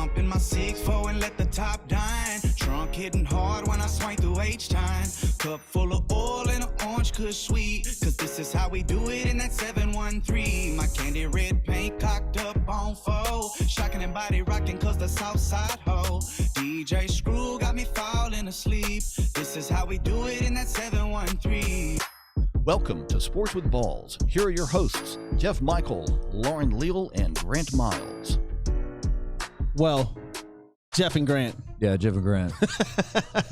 Jump in my 6'4" and let the top dine. Trunk hitting hard when I swing through H-time. Cup full of oil and an orange kush sweet. Cause this is how we do it in that 713. My candy red paint cocked up on 4. Shocking and body rocking cause the south side ho. DJ Screw got me falling asleep. This is how we do it in that 713. Welcome to Sports with Balls. Here are your hosts, Jeff Michael, Lauren Leal, and Grant Miles. Well, Jeff and Grant. Yeah, Jeff and Grant.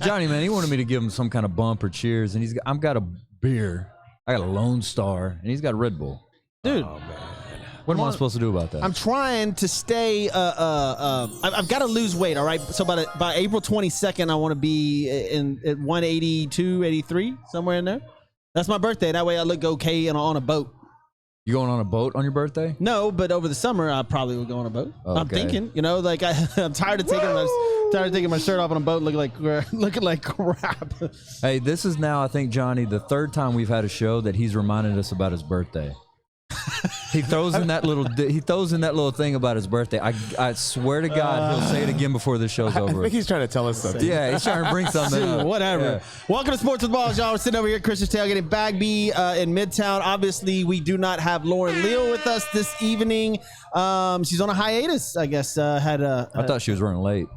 Johnny, man, he wanted me to give him some kind of bump or cheers, and I've got a beer. I got a Lone Star, and he's got a Red Bull. Dude. Oh, man. What am I supposed to do about that? I'm trying to stay, I've got to lose weight, all right? So by April 22nd, I want to be at 182, 83, somewhere in there. That's my birthday. That way I look okay and on a boat. You going on a boat on your birthday? No, but over the summer I probably will go on a boat. Okay. I'm thinking, like I'm tired of taking my shirt off on a boat, looking like crap. Hey, this is now, I think, Johnny, the third time we've had a show that he's reminded us about his birthday. He throws in that little thing about his birthday. I swear to God, he'll say it again before the show's over. I think he's trying to tell us something. Yeah, he's trying to bring something up. Whatever. Yeah. Welcome to Sports with Balls, y'all. We're sitting over here at Christian's Tailgating Bagby in Midtown. Obviously, we do not have Lauren Leal with us this evening. She's on a hiatus, I guess. I thought she was running late.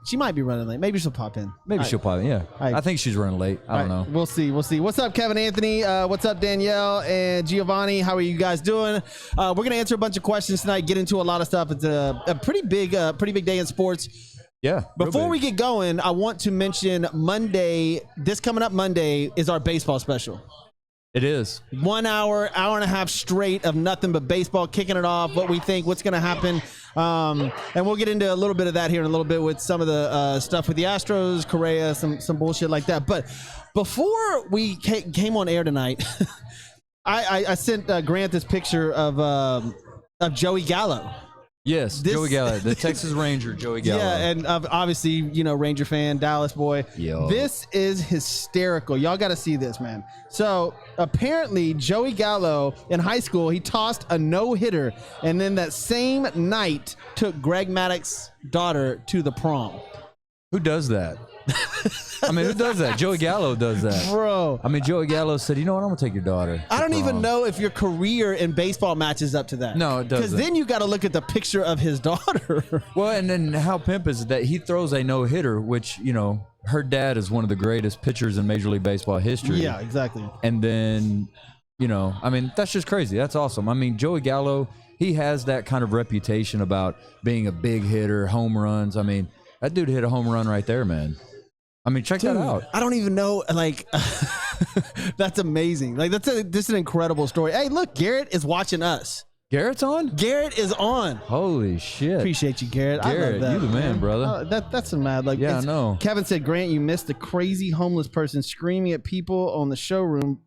She might be running late. Maybe she'll pop in. Maybe she'll pop in, yeah. I think she's running late. I don't know. We'll see. What's up, Kevin Anthony? What's up, Danielle and Giovanni? How are you guys doing? We're going to answer a bunch of questions tonight, get into a lot of stuff. It's a pretty big day in sports. Yeah. Before we get going, I want to mention Monday, this coming up Monday, is our baseball special. It is. 1 hour and a half straight of nothing but baseball, kicking it off, what we think, what's going to happen. And we'll get into a little bit of that here in a little bit with some of the stuff with the Astros, Correa, some bullshit like that. But before we came on air tonight, I sent Grant this picture of Joey Gallo. Yes, Joey Gallo, the Texas Ranger, Joey Gallo. Yeah, and obviously, Ranger fan, Dallas boy. Yo. This is hysterical. Y'all got to see this, man. So apparently, Joey Gallo in high school, he tossed a no-hitter, and then that same night took Greg Maddox's daughter to the prom. Who does that? I mean, who does that? Joey Gallo does that. Bro. I mean, Joey Gallo said, you know what, I'm going to take your daughter. I don't even know if your career in baseball matches up to that. No, it doesn't. Because then you got to look at the picture of his daughter. Well, and then how pimp is it that he throws a no-hitter, which, her dad is one of the greatest pitchers in Major League Baseball history. Yeah, exactly. And then, I mean, that's just crazy. That's awesome. I mean, Joey Gallo, he has that kind of reputation about being a big hitter, home runs. I mean, that dude hit a home run right there, man. I mean, check that out. I don't even know, that's amazing. This is an incredible story. Hey, look, Garrett is watching us. Garrett's on? Garrett is on. Holy shit. Appreciate you, Garrett. Garrett, I love that, you the man, brother. That's some mad. Yeah, I know. Kevin said, Grant, you missed the crazy homeless person screaming at people on the showroom.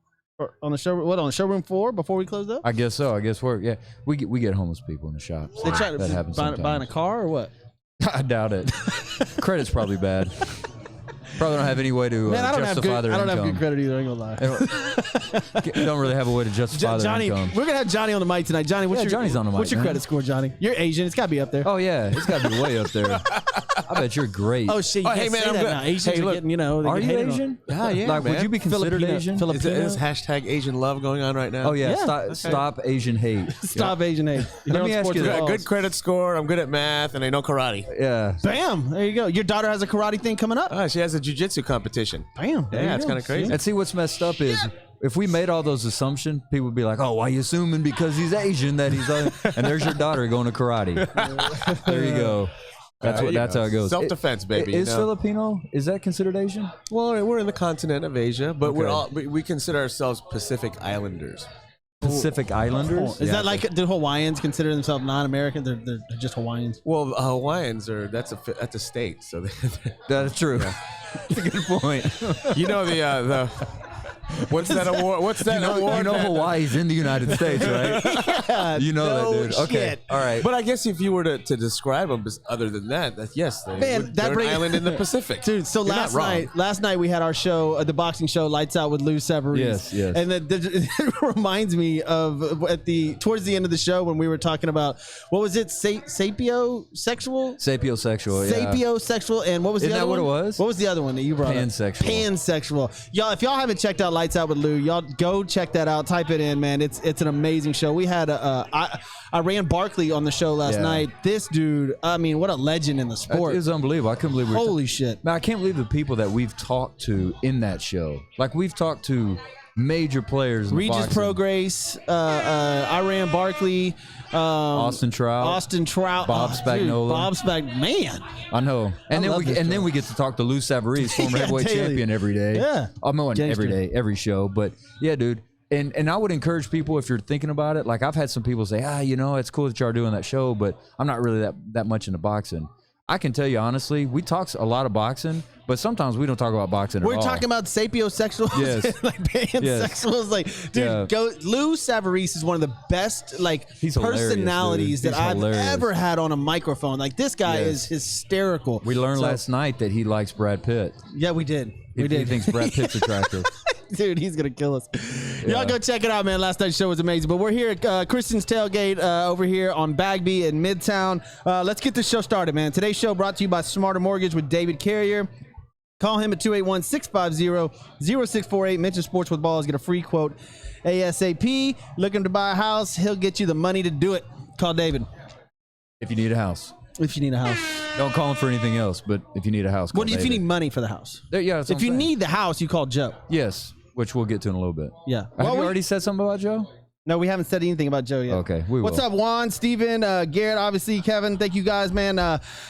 On the showroom floor before we closed up? I guess so. I guess we get homeless people in the shop. So They try to that happens sometimes. buying a car or what? I doubt it. Credit's probably bad. Probably don't have any way to justify their income. I don't have good credit either, I ain't gonna lie. Don't really have a way to justify their income. We're gonna have Johnny on the mic tonight. Johnny, Johnny's on the mic. What's your credit score, Johnny? You're Asian. It's gotta be up there. Oh yeah, it's gotta be way up there. I bet you're great. Oh shit! Hey man, I'm good. Asians are getting, Are you Asian? Yeah, Like, man. would you be considered Asian? Is hashtag Asian love going on right now? Oh yeah. Stop Asian hate. Stop Asian hate. Let me ask you I got a good credit score. I'm good at math, and I know karate. Yeah. Bam! There you go. Your daughter has a karate thing coming up. She has a jiu-jitsu competition. Bam! Yeah, it's kind of crazy. And see what's messed up is if we made all those assumptions, people would be like, "Oh, why are you assuming because he's Asian that he's?" And there's your daughter going to karate. There you go. That's how it goes. Self-defense, baby. Is Filipino? Is that considered Asian? Well, we're in the continent of Asia, but we consider ourselves Pacific Islanders. Pacific Islanders? Is that like, do Hawaiians consider themselves non-American? They're just Hawaiians. Well, Hawaiians that's a state, so that's true. That's a good point. You know What's that award? What's that award? You know Hawaii's in the United States, right? Yeah, You know no that, dude. Okay, shit. all right. But I guess if you were to describe them, other than that, yes, they're an island in the Pacific, dude. So You're not wrong. last night we had our show, the boxing show, Lights Out with Lou Severese. Yes. And it reminds me of towards the end of the show when we were talking about what was it, sapiosexual, Sapiosexual, yeah. sapiosexual, and what was Isn't the other that what one? it was? What was the other one that you brought up? Pansexual. Pansexual. Y'all, if y'all haven't checked out Lights Out with Lou, y'all go check that out. Type it in, man. It's an amazing show. We had I ran Barkley on the show last night. This dude, I mean, what a legend in the sport. It was unbelievable. I couldn't believe Holy shit. Man, I can't believe the people that we've talked to in that show. Like, we've talked to major players in Regis boxing. Prograis, I ran Barkley, Austin Trout, Bob Spagnola. Man. I know. And then we get to talk to Lou Savarese, former heavyweight daily. champion, every day. Yeah. I'm on Gangster. every day, every show. But yeah, dude. And I would encourage people, if you're thinking about it, like, I've had some people say, it's cool that y'all are doing that show, but I'm not really that much into boxing. I can tell you honestly, we talk a lot of boxing, but sometimes we don't talk about boxing at all. We're talking about sapiosexuals, Yes. like pansexuals. Like, dude, Lou Savarese is one of the best, like, He's hilarious, personalities dude. that He's I've hilarious. ever had on a microphone. Like, this guy is hysterical. We learned last night that he likes Brad Pitt. Yeah, we did. He thinks Brad Pitt's attractive. Dude, he's gonna kill us. Y'all go check it out, man. Last night's show was amazing. But we're here at Christian's Tailgate over here on Bagby in Midtown. Let's get this show started, man. Today's show brought to you by Smarter Mortgage with David Carrier. Call him at 281-650-0648. Mention Sports with Balls. Get a free quote ASAP. Looking to buy a house, he'll get you the money to do it. Call David. If you need a house. If you need a house. Don't call him for anything else, but if you need a house, call What if you David. need money for the house? Yeah, that's what If you I'm saying. need the house, you call Joe. Yes, which we'll get to in a little bit. Yeah. Have you already said something about Joe? No, we haven't said anything about Joe yet. Okay, we will. What's up, Juan, Steven, Garrett, obviously, Kevin? Thank you guys, man.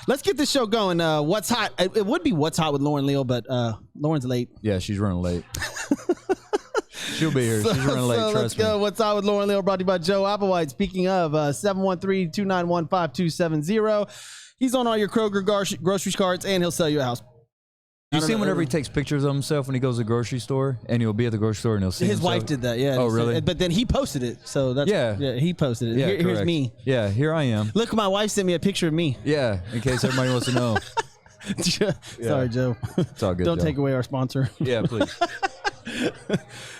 Let's get this show going. What's hot? It would be What's Hot with Lauren Leal, but Lauren's late. Yeah, she's running late. She'll be here. She's running late, So let's trust me. go. What's Hot with Lauren Leal, brought to you by Joe Applewhite. Speaking of, 713-291-5270. He's on all your Kroger grocery carts, and he'll sell you a house. You see him whenever he takes pictures of himself when he goes to the grocery store, and he'll be at the grocery store and he'll see His himself. wife did that, yeah. Oh, really? But then he posted it, so that's he posted it. Yeah, Here's correct. me. Yeah, here I am. Look, my wife sent me a picture of me. Yeah, in case everybody wants to know. Sorry, Joe. It's all good. Don't Joe. take away our sponsor. Yeah, please.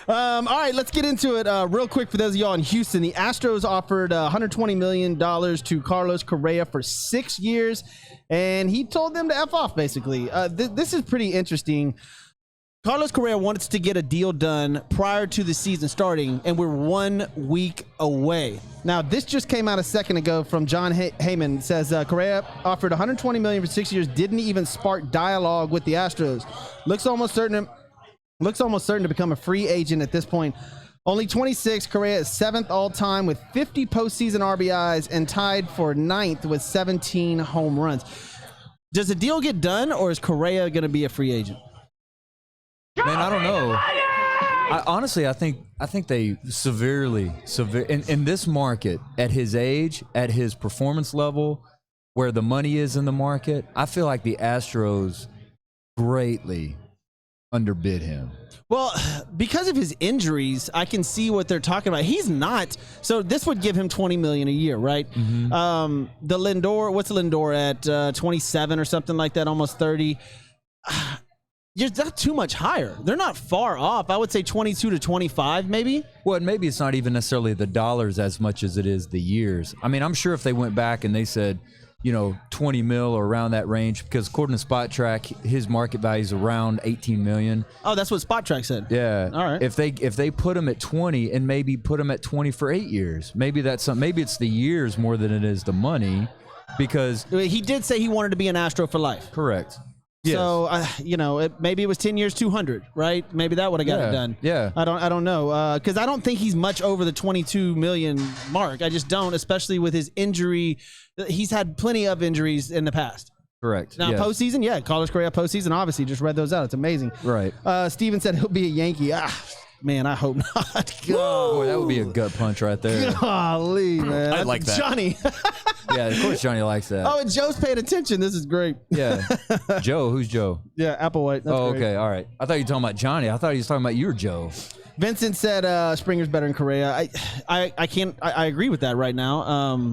All right, let's get into it real quick. For those of y'all in Houston, the Astros offered $120 million to Carlos Correa for 6 years, and he told them to F off, basically. This is pretty interesting. Carlos Correa wanted to get a deal done prior to the season starting, and we're 1 week away. Now, this just came out a second ago from John Heyman. It says Correa offered $120 million for 6 years, didn't even spark dialogue with the Astros. Looks almost certain to become a free agent at this point. Only 26, Correa is 7th all-time with 50 postseason RBIs and tied for 9th with 17 home runs. Does the deal get done, or is Correa going to be a free agent? Man, I don't know. I think they severely in this market, at his age, at his performance level, where the money is in the market, I feel like the Astros greatly underbid him. Well, because of his injuries, I can see what they're talking about. He's not. So this would give him $20 million a year, right? Mm-hmm. The Lindor, what's Lindor at 27 or something like that, almost 30. You're not too much higher. They're not far off. I would say 22 to 25, maybe. Well, and maybe it's not even necessarily the dollars as much as it is the years. I mean, I'm sure if they went back and they said, 20 mil or around that range, because according to Spot Track, his market value is around 18 million. Oh, that's what Spot Track said. Yeah. All right. If they put him at 20 and maybe put him at 20 for 8 years, maybe maybe it's the years more than it is the money, because He did say he wanted to be an Astro for life. correct. Yes. So, maybe it was 10 years, 200, right? Maybe that would have got it done. Yeah. I don't know. Because I don't think he's much over the 22 million mark. I just don't, especially with his injury. He's had plenty of injuries in the past. Correct. Now, yes. postseason, Carlos Correa postseason, obviously, just read those out. It's amazing. Right. Steven said he'll be a Yankee. Man, I hope not. Boy, that would be a gut punch right there. Golly, man. I like that. Johnny. Yeah, of course Johnny likes that. Oh, and Joe's paying attention. This is great. Yeah. Joe, who's Joe? Yeah, Applewhite. That's Oh, great. okay, all right. I thought you were talking about Johnny. I thought he was talking about your Joe. Vincent said Springer's better than Correa. I agree with that right now.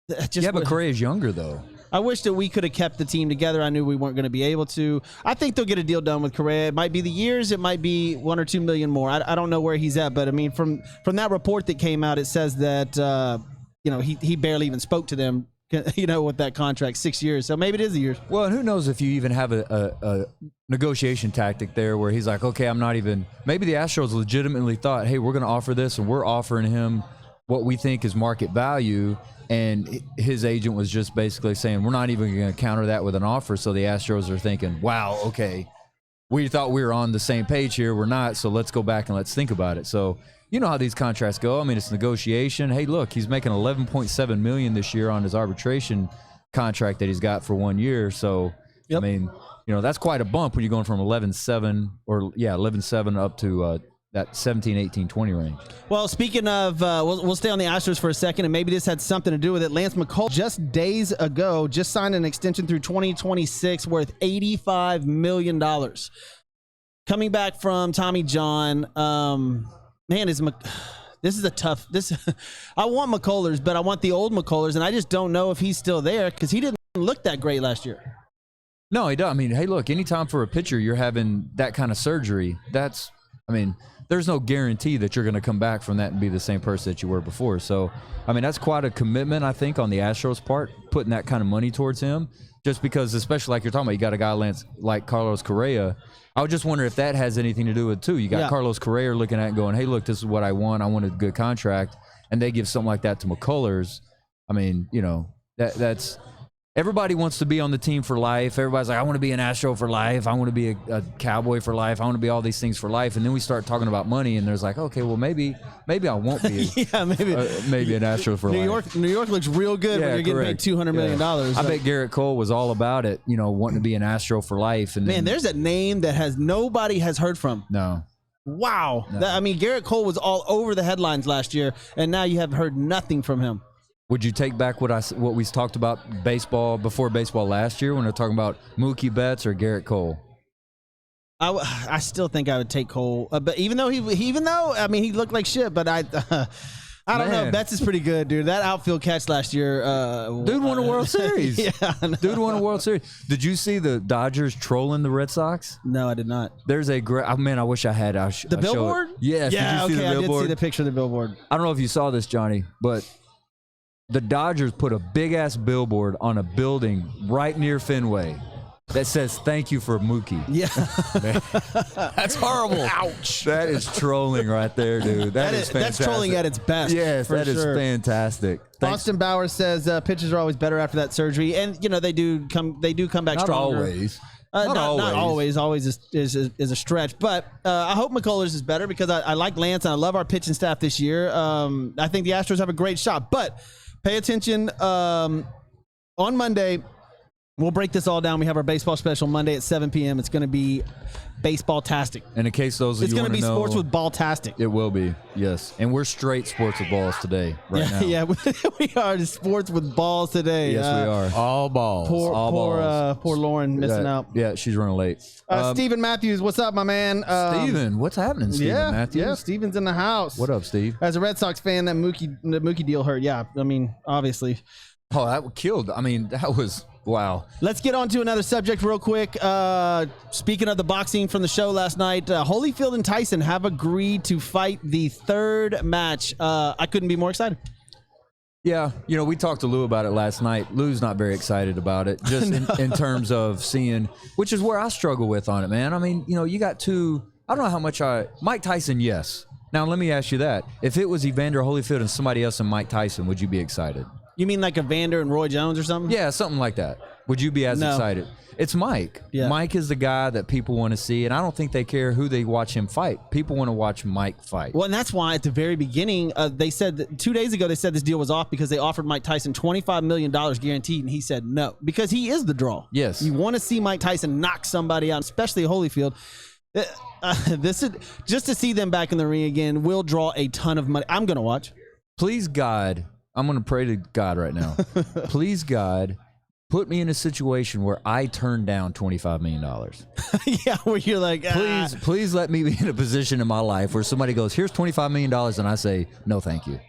But Correa's younger though. I wish that we could have kept the team together. I knew we weren't going to be able to. I think they'll get a deal done with Correa. It might be the years. It might be $1 or $2 million more. I don't know where he's at, but I mean, from that report that came out, it says that he barely even spoke to them. With that contract, 6 years. So maybe it is a year. Well, and who knows if you even have a negotiation tactic there where he's like, okay, I'm not even. Maybe the Astros legitimately thought, hey, we're going to offer this, and we're offering him what we think is market value. And his agent was just basically saying, we're not even going to counter that with an offer. So the Astros are thinking, wow, okay, we thought we were on the same page here. We're not. So let's go back and let's think about it. So you know how these contracts go. I mean, it's negotiation. Hey, look, he's making $11.7 million this year on his arbitration contract that he's got for 1 year. So, yep. I mean, that's quite a bump when you're going from 11.7 up to that 17, 18, 20 range. Well, speaking of, we'll stay on the Astros for a second, and maybe this had something to do with it. Lance McCullers just days ago just signed an extension through 2026 worth $85 million. Coming back from Tommy John, man, this is a tough. I want McCullers, but I want the old McCullers, and I just don't know if he's still there because he didn't look that great last year. No, he doesn't. I mean, hey, look, anytime for a pitcher you're having that kind of surgery, there's no guarantee that you're going to come back from that and be the same person that you were before. So, I mean, that's quite a commitment, I think, on the Astros' part, putting that kind of money towards him, just because, especially like you're talking about, you got a guy like Carlos Correa. I would just wonder if that has anything to do with it, too. You got Carlos Correa looking at it and going, hey, look, this is what I want. I want a good contract. And they give something like that to McCullers. I mean, that's – everybody wants to be on the team for life. Everybody's like, I want to be an Astro for life. I want to be a Cowboy for life. I want to be all these things for life. And then we start talking about money, and there's like, okay, well, maybe I won't be maybe an Astro for life. New York looks real good when you're getting paid $200 million. I bet Garrett Cole was all about it, wanting to be an Astro for life. And man, there's a name that nobody has heard from. No. Wow. No. Garrett Cole was all over the headlines last year, and now you have heard nothing from him. Would you take back what we talked about before baseball last year when they're talking about Mookie Betts or Garrett Cole? I still think I would take Cole, but even though he looked like shit, but I don't know. Betts is pretty good, dude. That outfield catch last year, dude won a World Series. Yeah, dude won a World Series. Did you see the Dodgers trolling the Red Sox? No, I did not. There's a great. I wish I had. The billboard? Yes. Yeah. Did you see the billboard? I did see the picture of the billboard. I don't know if you saw this, Johnny, but the Dodgers put a big-ass billboard on a building right near Fenway that says, thank you for Mookie. Yeah. That's horrible. Ouch. That is trolling right there, dude. That is fantastic. That's trolling at its best. Yes, that is fantastic. Austin Bauer says pitchers are always better after that surgery. And, they do come back Not stronger. Always. Not always. Always is a stretch. But I hope McCullers is better because I like Lance and I love our pitching staff this year. I think the Astros have a great shot. But pay attention on Monday. We'll break this all down. We have our baseball special Monday at 7 p.m. It's going to be baseball-tastic. And in case those of it's you going to be know, sports with ball-tastic. It will be, yes. And we're straight sports with balls today, now. Yeah, we are sports with balls today. Yes, we are. All balls. Poor Lauren missing out. Yeah, she's running late. Stephen Matthews, what's up, my man? Steven, what's happening, Stephen Matthews? Yeah, Steven's in the house. What up, Steve? As a Red Sox fan, the Mookie deal hurt. Yeah, I mean, obviously. Oh, that killed. I mean, that was... Wow. Let's get on to another subject real quick. Speaking of the boxing from the show last night, Holyfield and Tyson have agreed to fight the third match. I couldn't be more excited. Yeah, we talked to Lou about it last night. Lou's not very excited about it, just in terms of seeing, which is where I struggle with on it, man. I mean, you got two, I don't know how much Mike Tyson, yes. Now, let me ask you that. If it was Evander Holyfield and somebody else and Mike Tyson, would you be excited? You mean like Evander and Roy Jones or something? Yeah, something like that. Would you be as excited? It's Mike. Yeah. Mike is the guy that people want to see, and I don't think they care who they watch him fight. People want to watch Mike fight. Well, and that's why at the very beginning, they said that 2 days ago, they said this deal was off because they offered Mike Tyson $25 million guaranteed, and he said no, because he is the draw. Yes. You want to see Mike Tyson knock somebody out, especially Holyfield. This is just to see them back in the ring again will draw a ton of money. I'm going to watch. Please, God, I'm going to pray to God right now. Please, God, put me in a situation where I turn down $25 million. Yeah, where you're like, Please let me be in a position in my life where somebody goes, here's $25 million, and I say, no, thank you.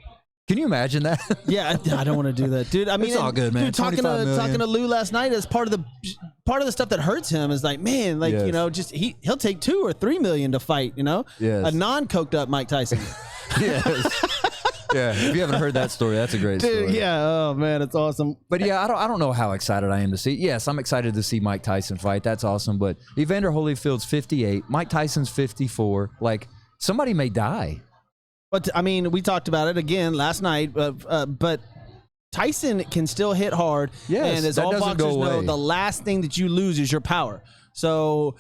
Can you imagine that? Yeah, I don't want to do that, dude. I mean, it's all good, man. Dude, talking to Lou last night as part of the stuff that hurts him is like, man, like you know, just he'll take $2 or $3 million to fight, you know, a non-coked up Mike Tyson. Yes. Yeah, if you haven't heard that story, that's a great story. Yeah, oh man, it's awesome. But yeah, I don't know how excited I am to see. Yes, I'm excited to see Mike Tyson fight. That's awesome. But Evander Holyfield's 58, Mike Tyson's 54. Like, somebody may die. But I mean, we talked about it again last night. But Tyson can still hit hard. Yes, and as that all doesn't boxers go know, away. the last thing that you lose is your power. So,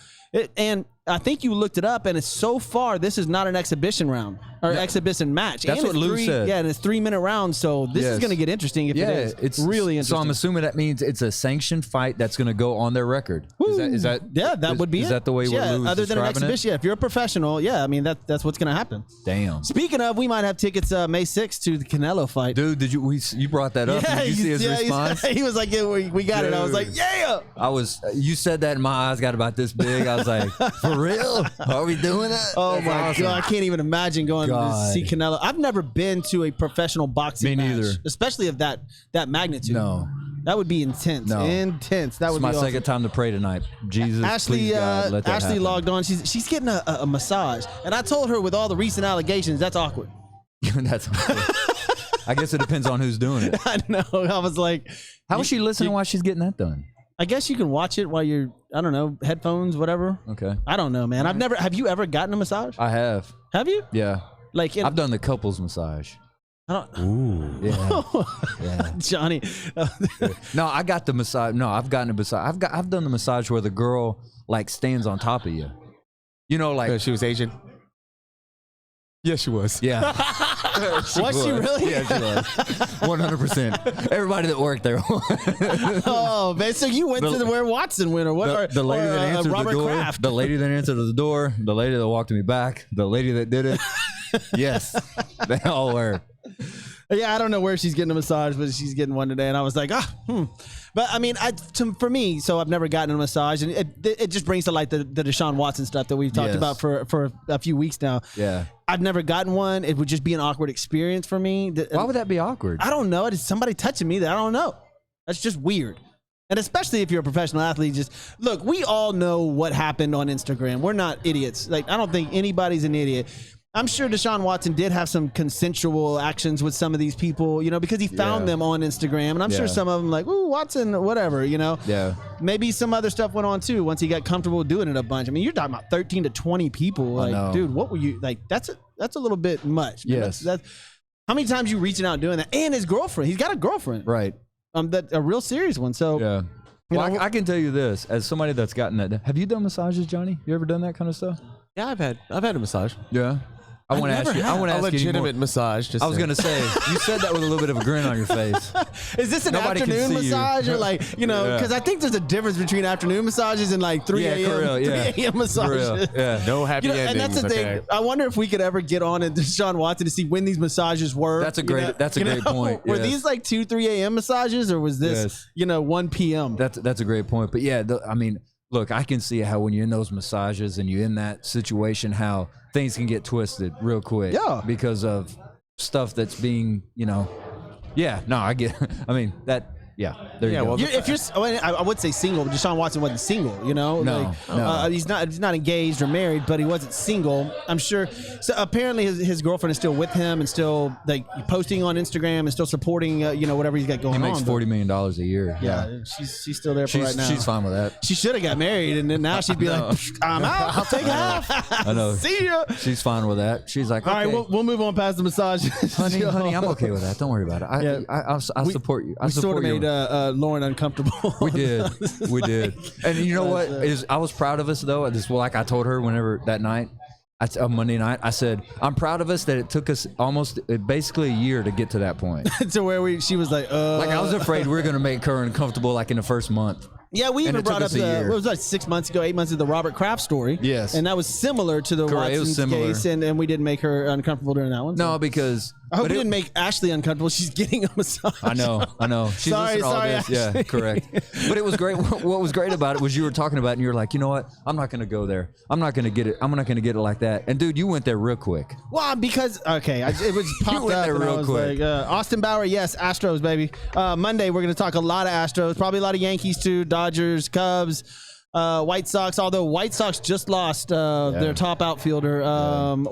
and I think you looked it up, and it's so far this is not an exhibition round or exhibition match. That's and what it's Lou said. Yeah, and it's 3-minute rounds, so this is going to get interesting. If it is, it's really interesting. So I'm assuming that means it's a sanctioned fight that's going to go on their record. Is that? Yeah, that would be. Is that the way we're Lou's other than an exhibition? Yeah, if you're a professional, yeah, I mean that's what's going to happen. Damn. Speaking of, we might have tickets May 6th to the Canelo fight. Dude, you brought that up? Yeah, Did you see his response? He was like, yeah, we got it. I was like, yeah. You said that and my eyes got about this big. I was like, for real? Are we doing it? Oh That's my awesome. God, I can't even imagine going to see Canelo. I've never been to a professional boxing Me match, neither. especially of that magnitude. No. That would be intense. No. Intense. That It's would my be awesome. second time to pray tonight. Jesus, Ashley, please God, let that Ashley happen. logged on. She's getting a massage, and I told her with all the recent allegations, that's awkward. That's I guess it depends on who's doing it. I know. I was like, How is she listening while she's getting that done? I guess you can watch it while you're, I don't know, headphones, whatever. Okay. I don't know, man. Have you ever gotten a massage? I have. Have you? Yeah. Like I've done the couples massage. I don't. Ooh. Yeah. Yeah. Johnny. No, I got the massage. No, I've gotten a massage. I've done the massage where the girl like stands on top of you. You know, like she was Asian. Yes, she was. yeah. Was she really? Yeah, she was. 100%. Everybody that worked there. Oh man! So you went to where Watson went, or what? The lady that answered Robert the door. Kraft. The lady that answered the door. The lady that walked me back. The lady that did it. Yes, they all were. Yeah, I don't know where she's getting a massage, but she's getting one today, and I was like, But I mean, for me, so I've never gotten a massage, and it just brings to light the Deshaun Watson stuff that we've talked Yes. about for a few weeks now. Yeah. I've never gotten one. It would just be an awkward experience for me. Why would that be awkward? I don't know. It's somebody touching me that I don't know. That's just weird. And especially if you're a professional athlete, just look, we all know what happened on Instagram. We're not idiots. Like, I don't think anybody's an idiot. I'm sure Deshaun Watson did have some consensual actions with some of these people, you know, because he found them on Instagram. And I'm sure some of them like, ooh, Watson, whatever, you know. Yeah. Maybe some other stuff went on too once he got comfortable doing it a bunch. I mean, you're talking about 13 to 20 people. Like, know. dude, what were you like? That's a little bit much. Man. Yes. That's how many times you reaching out and doing that? And his girlfriend. He's got a girlfriend. Right. That a real serious one. So Yeah. You Well, know, I can tell you this, as somebody that's gotten that. Have you done massages, Johnny? You ever done that kind of stuff? Yeah, I've had a massage. Yeah. I want to ask you. I want to A ask you any more. legitimate massage. Just I was gonna say, you said that with a little bit of a grin on your face. is this an Nobody can afternoon see you. massage or like, you know, Yeah. because I think there's a difference between afternoon massages and like 3 a.m. for real, 3 yeah. a.m. For massages. real, yeah. no happy You know, endings. and that's the thing. okay? I wonder if we could ever get on into Deshaun Watson to see when these massages were. That's a great point, Were yes. these like 2, 3 a.m. massages, or was this, Yes. 1 p.m.? That's a great point. But yeah, I mean, look, I can see how when you're in those massages and you're in that situation, how things can get twisted real quick. Yeah. Because of stuff that's being, yeah. No, I get. I mean that. Yeah. There you Yeah, go. well, If you're, I would say single, but Deshaun Watson wasn't single, No, like, no. he's not engaged or married, but he wasn't single. I'm sure. So apparently his girlfriend is still with him and still like posting on Instagram and still supporting, whatever he's got going he on. makes but- $40 million a year. Yeah, she's still there for She's right now. she's fine with that. She should have got married, and then now she'd be like, "I'm out. I'll take half." I know. See ya. She's fine with that. She's like, All right, okay. we'll move on past the massage. honey, I'm okay with that. Don't worry about it. I'll support you. I We sort support of you. made Lauren uncomfortable. We did. We did. And you know what? I was proud of us, though. Like I told her whenever that night, Monday night, I said, I'm proud of us that it took us basically a year to get to that point. to where she was like, Like I was afraid we were going to make her uncomfortable like in the first month. Yeah, we even And it took brought up us a year. what was that, 6 months ago, 8 months ago, the Robert Kraft story. Yes. And that was similar to the Correct, it was Watson's similar. case, and we didn't make her uncomfortable during that one. so. No, because I hope but we it- didn't make Ashley uncomfortable. She's getting a massage. I know. She's Sorry, listening to all this. Ashley. Yeah, correct. But it was great. What was great about it was you were talking about it and you're like, you know what? I'm not going to go there. I'm not going to get it. I'm not going to get it like that. And dude, you went there real quick. Well, because it was popped went up, there and I real was quick. like, Austin Bauer, yes, Astros, baby. Monday we're going to talk a lot of Astros, probably a lot of Yankees too, Dodgers, Cubs, White Sox. Although White Sox just lost their top outfielder, not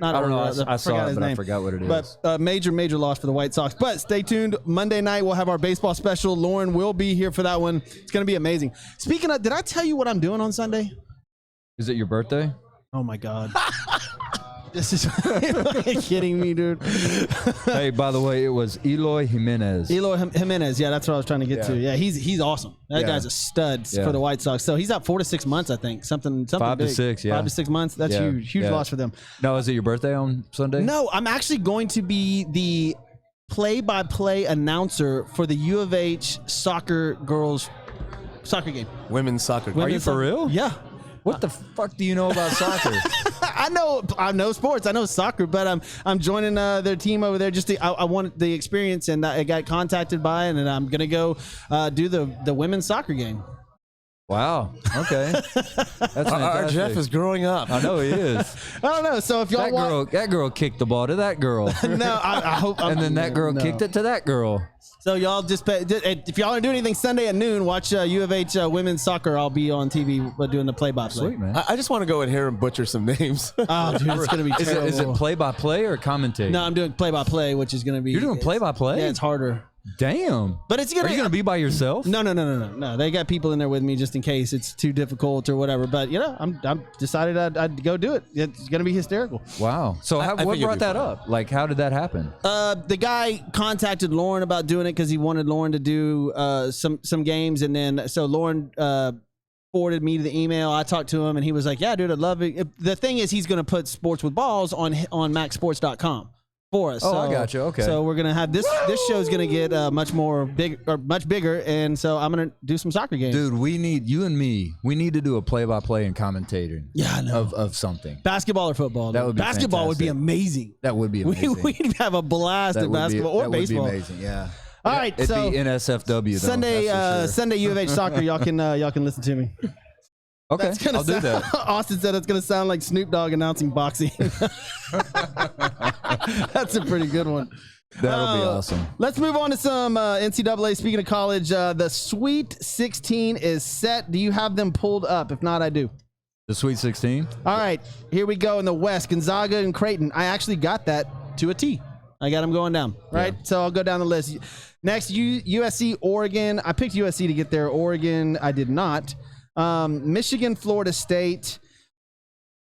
I don't know. I saw it, but I forgot what it is. But major loss for the White Sox. But stay tuned. Monday night we'll have our baseball special. Lauren will be here for that one. It's going to be amazing. Speaking of, did I tell you what I'm doing on Sunday? Is it your birthday? Oh my God. This is kidding me, dude. Hey, by the way, it was Eloy Jimenez. Eloy Jimenez, yeah, that's what I was trying to get to. Yeah, he's awesome. That Yeah. guy's a stud Yeah. for the White Sox. So he's out 4 to 6 months, I think. Something 5 to big. 6, yeah. 5 to 6 months. That's Yeah, huge yeah. loss for them. No, is it your birthday on Sunday? No, I'm actually going to be the play-by-play announcer for the U of H soccer girls soccer game. Women's soccer. Are you for real? Yeah. What the fuck do you know about soccer? I know sports. I know soccer, but I'm joining their team over there. I wanted the experience, and I got contacted by it, and I'm gonna go do the women's soccer game. Wow. Okay. That's Our fantastic. Jeff is growing up. I know he is. I don't know. So if y'all That girl kicked the ball to that girl. no, I hope. And then that girl no. kicked it to that girl. So y'all if y'all are doing anything Sunday at noon, watch U of H women's soccer. I'll be on TV doing the play-by-play. Sweet, man. I just want to go in here and butcher some names. Oh, dude, it's gonna be terrible. Is it play-by-play or commentate? No, I'm doing play-by-play, which is gonna be. You're doing play-by-play? Yeah, it's harder. Damn. But it's gonna. Are you going to be by yourself? No. They got people in there with me just in case it's too difficult or whatever. But I'm decided I'd go do it. It's gonna be hysterical. Wow. So I what think you'll brought be that fine. up? Like, how did that happen? The guy contacted Lauren about doing it because he wanted Lauren to do some games, and then so Lauren forwarded me to the email. I talked to him, and he was like, "Yeah, dude, I'd love it." The thing is, he's going to put Sports with Balls on MacSports.com for us. Oh, so, I got you. Okay. So we're gonna have this show is gonna get much bigger, and so I'm gonna do some soccer games. Dude, we need you and me. We need to do a play-by-play and commentating. Yeah, I know. Of something. Basketball or football? That would be basketball would be fantastic. amazing. That would be amazing. We'd have a blast at basketball or baseball. That would be amazing. Yeah. All right, It'd so be NSFW though. Sunday, that's for sure. Sunday U of H soccer. Y'all can listen to me. Okay, It's gonna I'll do that. Austin said it's gonna sound like Snoop Dogg announcing boxing. That's a pretty good one. That'll be awesome. Let's move on to some NCAA. Speaking of college, the Sweet 16 is set. Do you have them pulled up? If not, I do. The Sweet 16. All right, here we go in the West. Gonzaga and Creighton. I actually got that to a T. I got them going down. Right, so I'll go down the list. Next, USC, Oregon. I picked USC to get there. Oregon, I did not. Michigan, Florida State.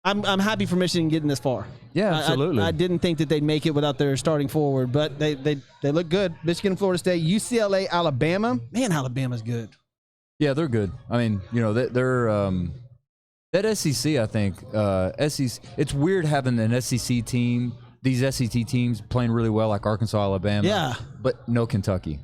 I'm happy for Michigan getting this far. Yeah, absolutely. I didn't think that they'd make it without their starting forward, but they look good. Michigan, Florida State, UCLA, Alabama. Man, Alabama's good. Yeah, they're good. I mean, they're that SEC. I think SEC. It's weird having an SEC team. These SEC teams playing really well, like Arkansas, Alabama. Yeah, but no Kentucky.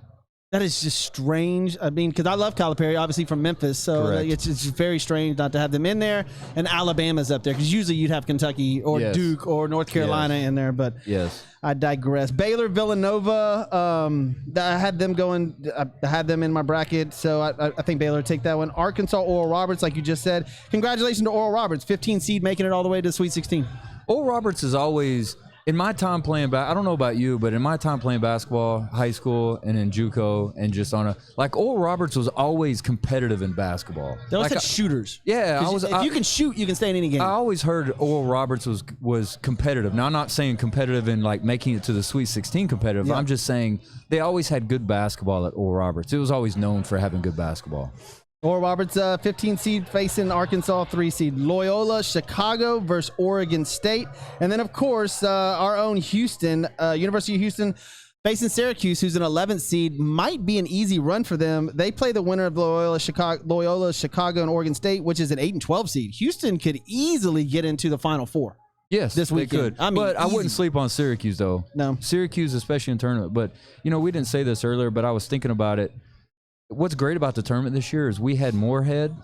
That is just strange. I mean, because I love Calipari, obviously from Memphis, so Correct. it's very strange not to have them in there. And Alabama's up there because usually you'd have Kentucky or Yes. Duke or North Carolina in there. But Yes. I digress. Baylor, Villanova. I had them going. I had them in my bracket, so I think Baylor would take that one. Arkansas, Oral Roberts, like you just said. Congratulations to Oral Roberts, 15 seed, making it all the way to the Sweet 16. Oral Roberts is always, in my time playing I don't know about you, but in my time playing basketball, high school and in JUCO and just Oral Roberts was always competitive in basketball. They always Like, had shooters. Yeah, If you can shoot, you can stay in any game. I always heard Oral Roberts was competitive. Now, I'm not saying competitive in like making it to the Sweet 16 competitive. Yeah. I'm just saying they always had good basketball at Oral Roberts. It was always known for having good basketball. Oral Roberts, 15 seed facing Arkansas, 3 seed. Loyola, Chicago versus Oregon State. And then, of course, our own Houston, University of Houston facing Syracuse, who's an 11th seed. Might be an easy run for them. They play the winner of Loyola, Chicago, and Oregon State, which is an 8 and 12 seed. Houston could easily get into the Final Four. Yes, This they weekend. could. I mean, but I easy. wouldn't sleep on Syracuse, though. No. Syracuse, especially in tournament. But, we didn't say this earlier, but I was thinking about it. what's great about the tournament this year is we had Moorhead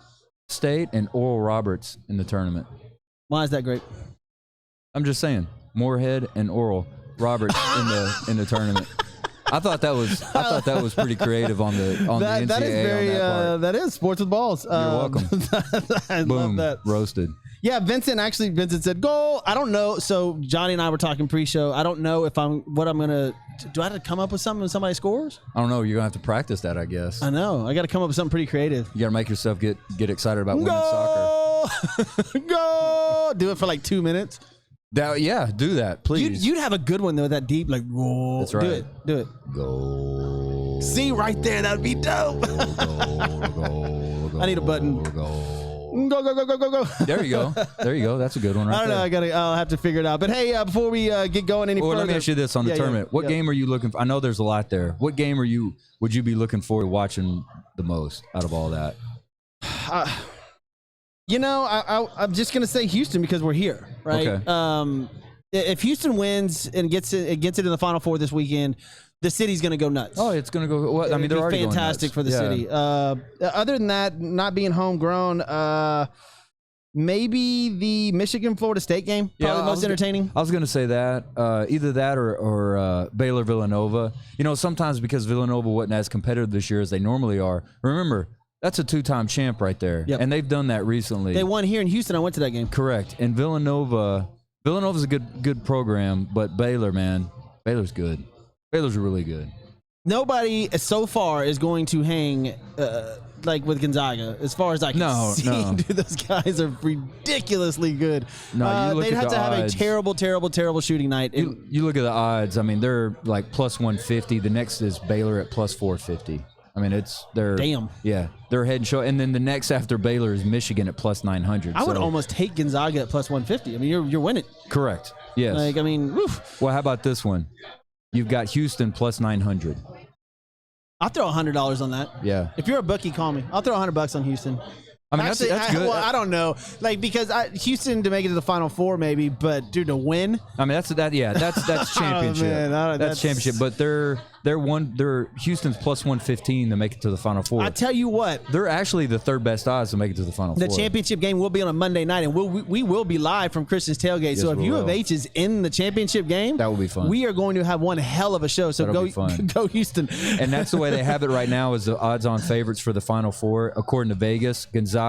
State and Oral Roberts in the tournament. Why is that great? I'm just saying, Moorhead and Oral Roberts in the tournament. I thought that was pretty creative on the NCAA. That is very on that part. that is sports with balls. You're welcome. I Boom, love that. roasted. Yeah, Vincent said goal. I don't know. So Johnny and I were talking pre-show. I don't know if do I have to come up with something when somebody scores? I don't know. You're gonna have to practice that, I guess. I know. I got to come up with something pretty creative. You got to make yourself get excited about women's soccer. Go! Do it for like 2 minutes. Yeah, do that, please. You'd have a good one though, that deep like. Whoa. That's right. Do it. Go. See right there, that'd be dope. Go. I need a button. Go. There you go. That's a good one. Right I don't know. I'll have to figure it out. But hey, before we get going any further, let me ask you this on the tournament. What game are you looking for? I know there's a lot there. What game would you be looking forward to watching the most out of all that? I'm just gonna say Houston because we're here, right? Okay. If Houston wins and gets it in the Final Four this weekend, the city's gonna go nuts. Oh, it's gonna go. Well, I mean, they're already fantastic for the city. Other than that, not being homegrown, maybe the Michigan-Florida State game, probably the most entertaining. I was gonna say that either that or Baylor Villanova. Sometimes because Villanova wasn't as competitive this year as they normally are. Remember, that's a 2-time champ right there, and they've done that recently. They won here in Houston. I went to that game. Correct. And Villanova's a good program, but Baylor's good. Baylor's really good. Nobody so far is going to hang like with Gonzaga, as far as I can see. No. Dude, those guys are ridiculously good. No, you look they'd at have the to have odds. a terrible shooting night. You look at the odds. I mean, they're like plus 150. The next is Baylor at plus 450. I mean, they're damn. Yeah, they're head and shoulder. And then the next after Baylor is Michigan at plus 900. I would almost take Gonzaga at plus 150. I mean, you're winning. Correct. Yes. Like, I mean, woof. Well, how about this one? You've got Houston plus 900. I'll throw $100 on that. Yeah. If you're a bookie, call me. I'll throw $100 on Houston. I mean, actually, that's good. Well, I don't know, like because Houston to make it to the Final Four maybe, but dude to win. I mean, that's championship. Oh, man, that's championship. But they're Houston's plus 115 to make it to the Final Four. I tell you what, they're actually the third best odds to make it to the Final Four. The championship game will be on a Monday night, and we will be live from Christian's Tailgate. Yes, so if U of H is in the championship game, that will be fun. We are going to have one hell of a show. So go Houston. And that's the way they have it right now is the odds-on favorites for the Final Four according to Vegas: Gonzaga,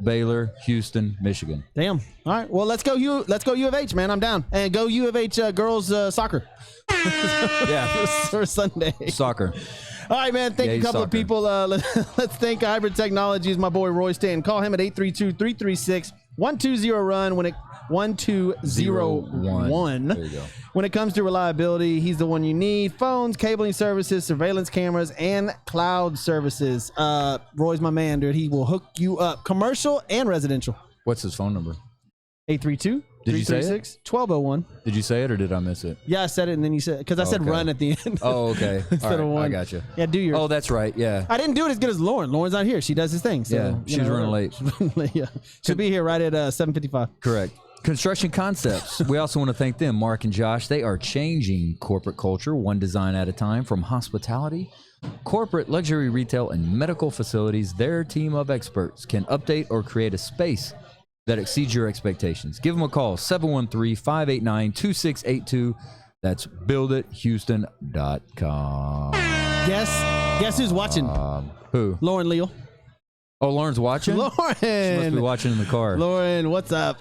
Baylor, Houston, Michigan. Damn. All right. Well, let's go U of H, man. I'm down. And go U of H girls soccer. Yeah, for Sunday soccer. All right, man. Thank you, a couple of people. Let's thank Hybrid Technologies, my boy Roy Stanton. Call him at 832-336-120 when it 1201. There you go. When it comes to reliability, he's the one you need. Phones, cabling services, surveillance cameras, and cloud services. Roy's my man, dude. He will hook you up, commercial and residential. What's his phone number? 832-336-1201. Did you say it or did I miss it? Yeah, I said it, and then you said because I said run at the end. Oh, okay. Instead of one. I got you. Yeah, do your. Oh, that's right. Yeah. I didn't do it as good as Lauren. Lauren's not here. She does his thing. So, yeah, she's running late. Yeah, she'll be here right at 7:55. Correct. Construction Concepts. We also want to thank them, Mark and Josh. They are changing corporate culture one design at a time, from hospitality, corporate, luxury retail, and medical facilities. Their team of experts can update or create a space that exceeds your expectations. Give them a call, 713-589-2682. That's buildithouston.com. Guess who's watching? Who? Lauren Leal. Oh, Lauren's watching? Lauren. She must be watching in the car. Lauren, what's up?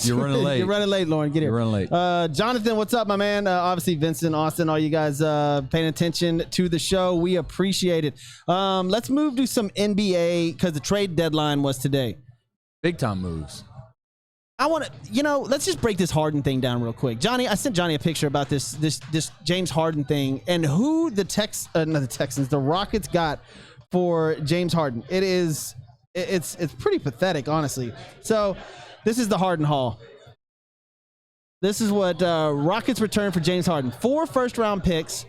You're running late. You're running late, Lauren. Get here. You're running late. Jonathan, what's up, my man? Obviously, Vincent, Austin, all you guys paying attention to the show. We appreciate it. Let's move to some NBA because the trade deadline was today. Big time moves. I want to, let's just break this Harden thing down real quick. Johnny, I sent Johnny a picture about this James Harden thing and who the Rockets got for James Harden. It's pretty pathetic, honestly. So this is the Harden haul. This is what Rockets returned for James Harden. 4 first-round picks,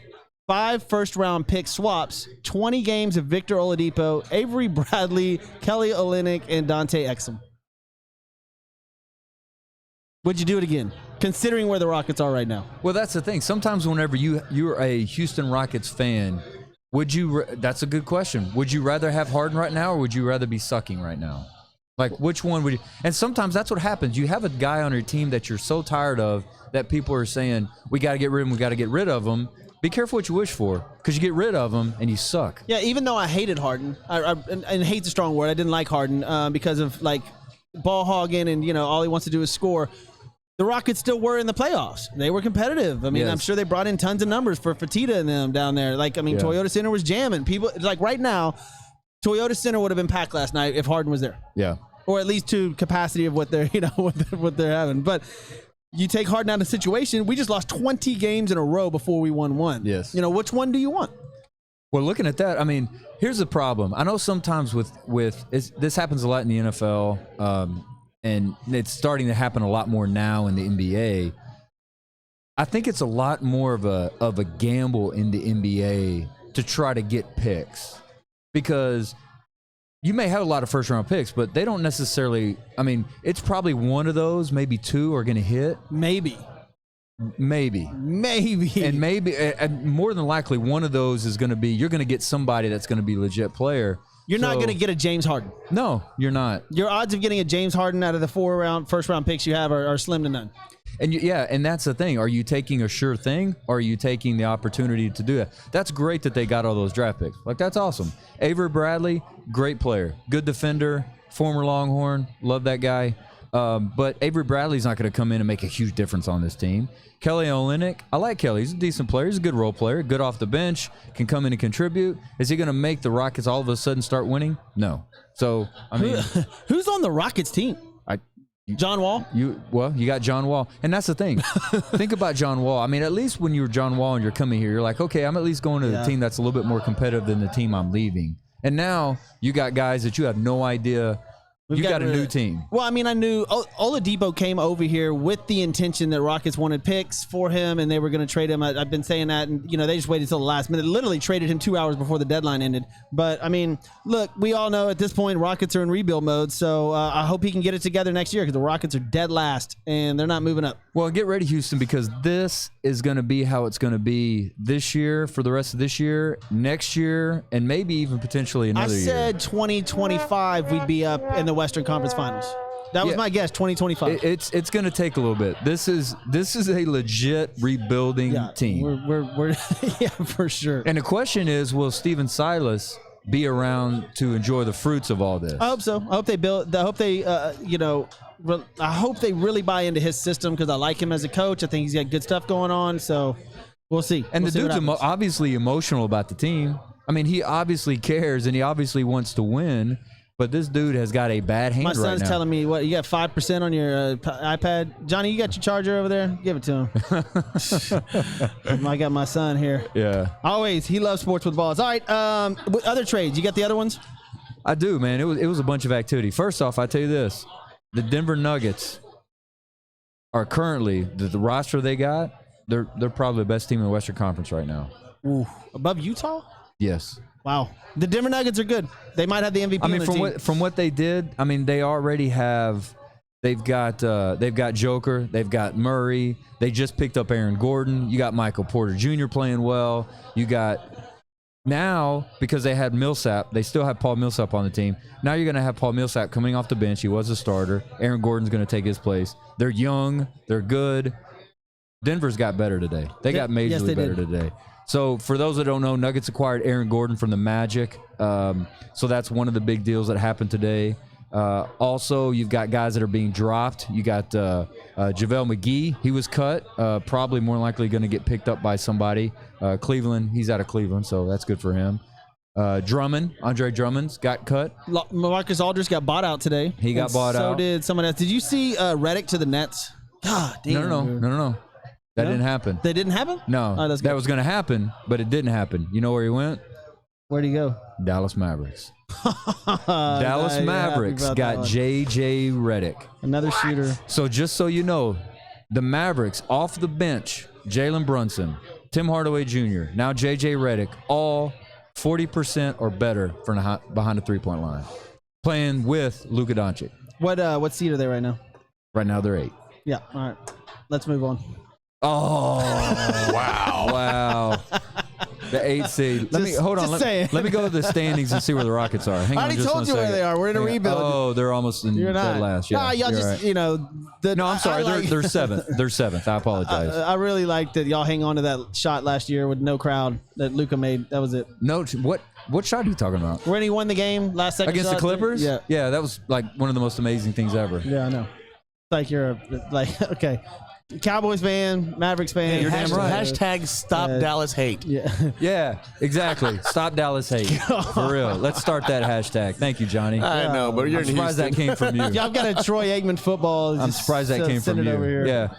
5 first-round pick swaps, 20 games of Victor Oladipo, Avery Bradley, Kelly Olynyk, and Dante Exum. Would you do it again, considering where the Rockets are right now? Well, that's the thing. Sometimes whenever you're a Houston Rockets fan, That's a good question. Would you rather have Harden right now, or would you rather be sucking right now? Like, which one would you? And sometimes that's what happens. You have a guy on your team that you're so tired of that people are saying, we got to get rid of him, we got to get rid of him. Be careful what you wish for, because you get rid of him and you suck. Yeah, even though I hated Harden, and hate's a strong word. I didn't like Harden because of like ball hogging and all he wants to do is score. The Rockets still were in the playoffs. They were competitive. I mean, Yes. I'm sure they brought in tons of numbers for Fertitta and them down there. Like, I mean, Toyota Center was jamming. People like right now, Toyota Center would have been packed last night if Harden was there. Yeah. Or at least to capacity of what they're what they're having. But you take Harden out of the situation. We just lost 20 games in a row before we won one. Yes. Which one do you want? Well, looking at that, I mean, here's the problem. I know sometimes this happens a lot in the NFL, and it's starting to happen a lot more now in the NBA. I think it's a lot more of a gamble in the NBA to try to get picks, because you may have a lot of first-round picks, but they don't necessarily – I mean, it's probably one of those, maybe two are going to hit. Maybe. And maybe more than likely one of those is going to be – you're going to get somebody that's going to be a legit player. You're not going to get a James Harden. No, you're not. Your odds of getting a James Harden out of the first-round picks you have are slim to none. And and that's the thing. Are you taking a sure thing, or are you taking the opportunity to do that? That's great that they got all those draft picks. Like, that's awesome. Avery Bradley, great player, good defender, former Longhorn, love that guy. But Avery Bradley's not going to come in and make a huge difference on this team. Kelly Olynyk, I like Kelly. He's a decent player. He's a good role player, good off the bench, can come in and contribute. Is he going to make the Rockets all of a sudden start winning? No. So, I mean, who's on the Rockets team? John Wall? You got John Wall. And that's the thing. Think about John Wall. I mean, at least when you're John Wall and you're coming here, you're like, okay, I'm at least going to the team that's a little bit more competitive than the team I'm leaving. And now you got guys that you have no idea. You got a new team. Well, I mean, I knew Oladipo came over here with the intention that Rockets wanted picks for him, and they were going to trade him. I've been saying that, and they just waited until the last minute. Literally traded him 2 hours before the deadline ended. But I mean, look, we all know at this point Rockets are in rebuild mode. So I hope he can get it together next year, because the Rockets are dead last and they're not moving up. Well, get ready, Houston, because this is going to be how it's going to be this year, for the rest of this year, next year, and maybe even potentially another year. I said 2025 we'd be up in the Western Conference Finals. That was my guess, 2025. It's going to take a little bit. This is a legit rebuilding team. We're yeah, for sure. And the question is, will Steven Silas be around to enjoy the fruits of all this? I hope so. I hope they I hope they really buy into his system, because I like him as a coach. I think he's got good stuff going on. So we'll see. And the dude's obviously emotional about the team. I mean, he obviously cares and he obviously wants to win. But this dude has got a bad hand right now. My son's telling me, what, you got 5% on your iPad? Johnny, you got your charger over there? Give it to him. I got my son here. Yeah. Always. He loves sports with balls. All right. Other trades. You got the other ones? I do, man. It was a bunch of activity. First off, I tell you this. The Denver Nuggets are currently, the roster they got, they're probably the best team in the Western Conference right now. Ooh. Above Utah? Yes. Wow. The Denver Nuggets are good. They might have the MVP. I mean, from what they did, I mean, they already have. They've got Joker. They've got Murray. They just picked up Aaron Gordon. You got Michael Porter Jr. playing well. You got now, because they had Millsap. They still have Paul Millsap on the team. Now you're going to have Paul Millsap coming off the bench. He was a starter. Aaron Gordon's going to take his place. They're young. They're good. Denver's got better today. They got majorly better today. So for those that don't know, Nuggets acquired Aaron Gordon from the Magic. So that's one of the big deals that happened today. Also, you've got guys that are being dropped. You got JaVale McGee. He was cut. Probably more likely going to get picked up by somebody. Cleveland. He's out of Cleveland, so that's good for him. Andre Drummond's got cut. Marcus Aldridge got bought out today. He got bought out. So did someone else. Did you see Redick to the Nets? God damn. No. That didn't happen. That didn't happen? No. Oh, that was going to happen, but it didn't happen. You know where he went? Where'd he go? Dallas Mavericks. Dallas Mavericks got J.J. Redick. Another shooter. So just so you know, the Mavericks off the bench, Jalen Brunson, Tim Hardaway Jr., now J.J. Redick, all 40% or better from behind the three-point line, playing with Luka Doncic. What seed are they right now? Right now they're 8. Yeah, all right. Let's move on. Oh, wow. The 8 seed. Let me hold on. Let me go to the standings and see where the Rockets are. Hang I on already just told you where they are. We're in a rebuild. Oh, they're almost in You're not. dead last. Yeah, nah, y'all just right. No, I'm sorry. They're seventh. They're seventh. I apologize. I really liked that y'all hang on to that shot last year with no crowd that Luka made. That was it. No, what shot are you talking about? When he won the game last second Against shot, the Clippers? Yeah, that was like one of the most amazing things ever. Yeah, I know. Like you're okay. Cowboys fan, Mavericks fan. You're damn right. Hashtag stop Dallas hate. Yeah, exactly. Stop Dallas hate. For real. Let's start that hashtag. Thank you, Johnny. I know, but you're I'm in surprised Houston. that came from you. Y'all got a Troy Aikman football. I'm surprised that came from you. Over here. Yeah.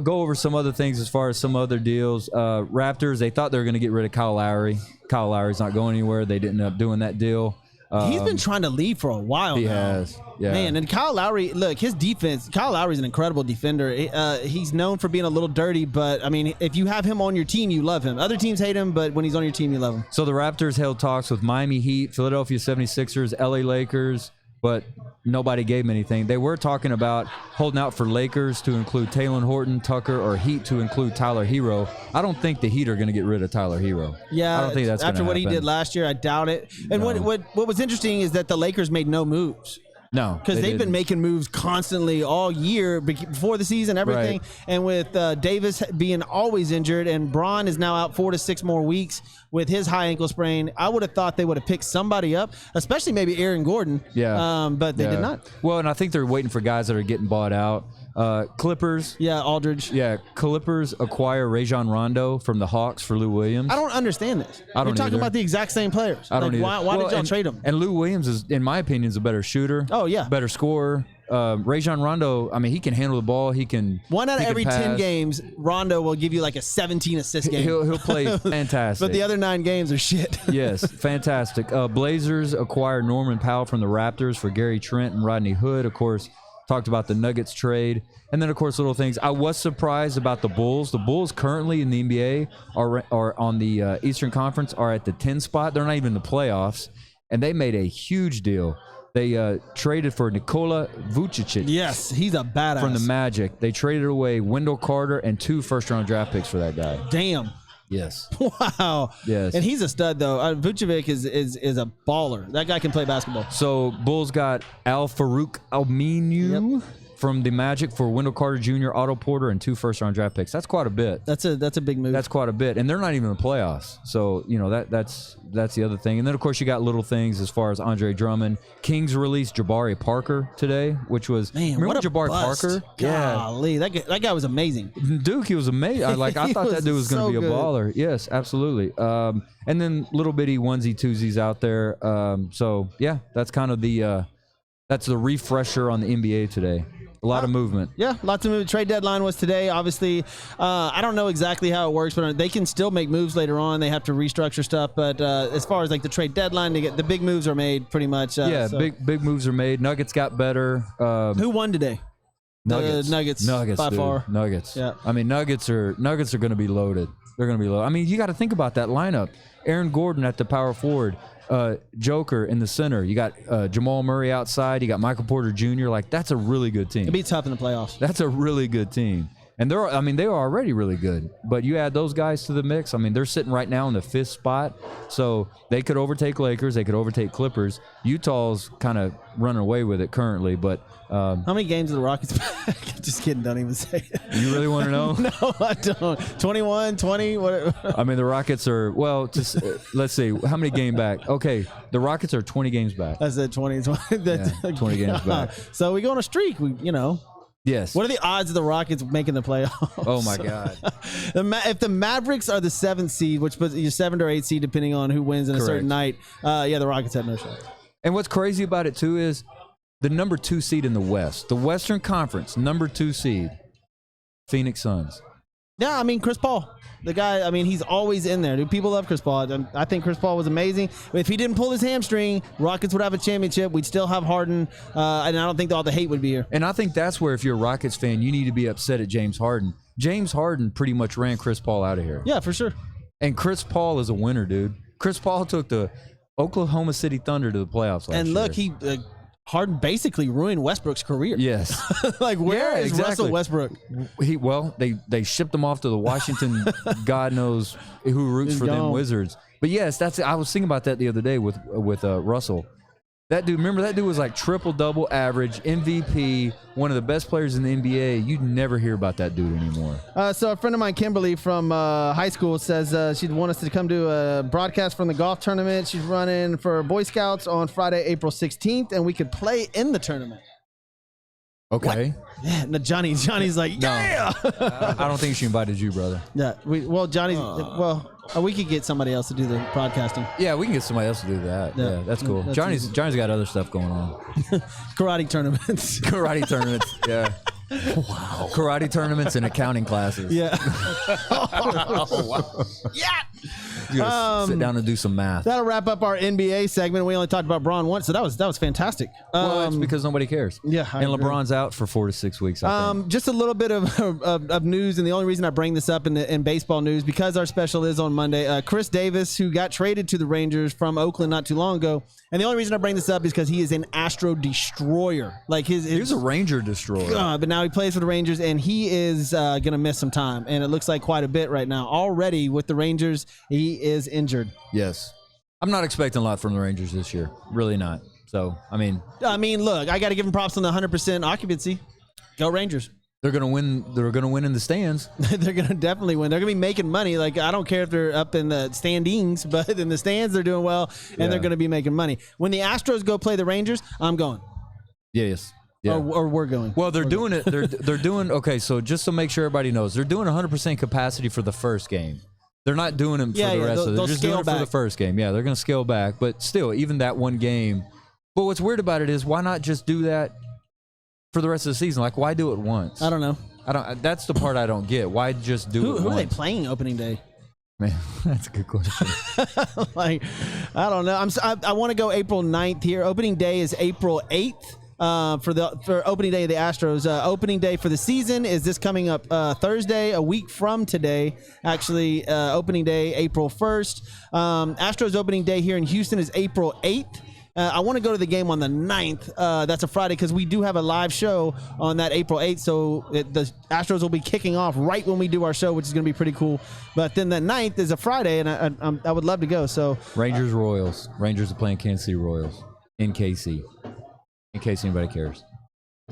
Go over some other things as far as some other deals. Raptors, they thought they were going to get rid of Kyle Lowry. Kyle Lowry's not going anywhere. They didn't end up doing that deal. He's been trying to leave for a while He now. has. Yeah. Man, and Kyle Lowry, look, his defense, Kyle Lowry's an incredible defender. He's known for being a little dirty, but, I mean, if you have him on your team, you love him. Other teams hate him, but when he's on your team, you love him. So the Raptors held talks with Miami Heat, Philadelphia 76ers, LA Lakers, but nobody gave them anything. They were talking about holding out for Lakers to include Taylor Horton, Tucker, or Heat to include Tyler Hero. I don't think the Heat are going to get rid of Tyler Hero. Yeah, I don't think that's after what happen. he did last year, I doubt it. And what was interesting is that the Lakers made no moves. No, because they've been making moves constantly all year before the season, everything. Right. And with Davis being always injured, and Braun is now out 4 to 6 more weeks with his high ankle sprain, I would have thought they would have picked somebody up, especially maybe Aaron Gordon. Yeah, but they did not. Well, and I think they're waiting for guys that are getting bought out. Clippers. Yeah, Aldridge. Yeah, Clippers acquire Rajon Rondo from the Hawks for Lou Williams. I don't understand this. I don't You're talking either. about the exact same players. I don't either. Why did y'all trade him? And Lou Williams is, in my opinion, is a better shooter. Oh, yeah. Better scorer. Rajon Rondo, I mean, he can handle the ball. He can. 1 out of he can every pass. 10 games, Rondo will give you like a 17 assist game. He'll play fantastic. But the other 9 games are shit. Yes, fantastic. Blazers acquire Norman Powell from the Raptors for Gary Trent and Rodney Hood. Of course, talked about the Nuggets trade. And then, of course, little things. I was surprised about the Bulls. The Bulls currently in the NBA are on the Eastern Conference, are at the 10 spot. They're not even in the playoffs. And they made a huge deal. They traded for Nikola Vucevic. Yes, he's a badass. From the Magic. They traded away Wendell Carter and 2 first-round draft picks for that guy. Damn. Yes. Wow. Yes. And he's a stud, though. Vucevic is a baller. That guy can play basketball. So Bulls got Al Farouk Aminu from the Magic for Wendell Carter Jr., Otto Porter, and 2 first-round draft picks. That's quite a bit. That's a big move. That's quite a bit, and they're not even in the playoffs. So that's the other thing. And then of course you got little things as far as Andre Drummond. Kings released Jabari Parker today, which was remember what a Jabari bust. Parker? Golly, that guy was amazing. Duke, he was amazing. I thought that dude was going to be a baller. Yes, absolutely. And then little bitty onesie twosies out there. So yeah, that's kind of that's the refresher on the NBA today. A lot of movement. Yeah, lots of movement. Trade deadline was today. Obviously, I don't know exactly how it works, but they can still make moves later on. They have to restructure stuff. But as far as like the trade deadline, the big moves are made pretty much. Big moves are made. Nuggets got better. Who won today? Nuggets. Nuggets by dude. far. Nuggets. Yeah. I mean, Nuggets are going to be loaded. They're going to be loaded. I mean, you got to think about that lineup. Aaron Gordon at the power forward. Joker in the center. You got Jamal Murray outside. You got Michael Porter Jr. Like, that's a really good team. It'd be tough in the playoffs. That's a really good team. And they are already really good. But you add those guys to the mix. I mean, they're sitting right now in the 5th spot. So they could overtake Lakers. They could overtake Clippers. Utah's kind of running away with it currently. But how many games are the Rockets back? Just kidding. Don't even say it. You really want to know? No, I don't. 21, 20, what? I mean, the Rockets are, let's see. How many game back? Okay, the Rockets are 20 games back. I said 20. 20 games back. So we go on a streak. Yes. What are the odds of the Rockets making the playoffs? Oh, my God. If the Mavericks are the 7th seed, which puts you 7th or 8th seed, depending on who wins in a certain night, the Rockets have no shot. And what's crazy about it, too, is the number 2 seed in the West, the Western Conference, number 2 seed, Phoenix Suns. Yeah, I mean, Chris Paul. The guy, I mean, he's always in there. Dude, people love Chris Paul. I think Chris Paul was amazing. If he didn't pull his hamstring, Rockets would have a championship. We'd still have Harden, and I don't think all the hate would be here. And I think that's where, if you're a Rockets fan, you need to be upset at James Harden. James Harden pretty much ran Chris Paul out of here. Yeah, for sure. And Chris Paul is a winner, dude. Chris Paul took the Oklahoma City Thunder to the playoffs last year. And look, Harden basically ruined Westbrook's career. Yes. Like, where is exactly. Russell Westbrook? They shipped him off to the Washington, God knows who roots He's for them gone. Wizards. But yes, I was thinking about that the other day with Russell. That dude, remember that dude was like triple-double average, MVP, one of the best players in the NBA. You'd never hear about that dude anymore. So a friend of mine, Kimberly, from high school says she'd want us to come to a broadcast from the golf tournament. She's running for Boy Scouts on Friday, April 16th, and we could play in the tournament. Okay. Yeah, no, Johnny's like, yeah. I don't think she invited you, brother. Yeah, Johnny's, we could get somebody else to do the broadcasting. Yeah, we can get somebody else to do that. Yeah, that's cool. That's Johnny's easy. got other stuff going on. Karate tournaments. Karate tournaments. Yeah. Wow. Karate tournaments and accounting classes. Yeah. You gotta sit down and do some math. That'll wrap up our NBA segment. We only talked about Braun once, so that was fantastic. Well, it's because nobody cares. Yeah, I and agree. LeBron's out for 4 to 6 weeks. I think. Just a little bit of news, and the only reason I bring this up in baseball news, because our special is on Monday. Chris Davis, who got traded to the Rangers from Oakland not too long ago, and the only reason I bring this up is because he is an Astro destroyer. Like he was a Ranger destroyer. But now he plays for the Rangers, and he is going to miss some time, and it looks like quite a bit right now. Already with the Rangers, he is injured. Yes. I'm not expecting a lot from the Rangers this year. Really not. So, I mean, look, I got to give him props on the 100% occupancy. Go Rangers. they're going to win. They're going to win in the stands. They're going to definitely win. They're going to be making money. Like, I don't care if they're up in the standings, but in the stands, they're doing well, and they're going to be making money. When the Astros go play the Rangers, I'm going. Yes. Yeah. Or we're going. Well, they're doing it. They're doing okay. So just to make sure everybody knows, they're doing 100% capacity for the first game. They're not doing them for the rest of it. They're just doing it for the first game. Yeah, they're going to scale back, but still, even that one game. But what's weird about it is, why not just do that for the rest of the season? Like, why do it once? I don't know. That's the part I don't get. Why just do it once? Who are they playing opening day? Man, that's a good question. Like, I don't know. I want to go April 9th here. Opening day is April 8th. For opening day of the Astros. Opening day for the season is this coming up Thursday, a week from today. Actually, opening day April 1st. Astros opening day here in Houston is April 8th. I want to go to the game on the 9th. That's a Friday because we do have a live show on that April 8th. So the Astros will be kicking off right when we do our show, which is going to be pretty cool. But then the 9th is a Friday, and I would love to go. So Rangers Royals. Rangers are playing Kansas City Royals in KC. In case anybody cares.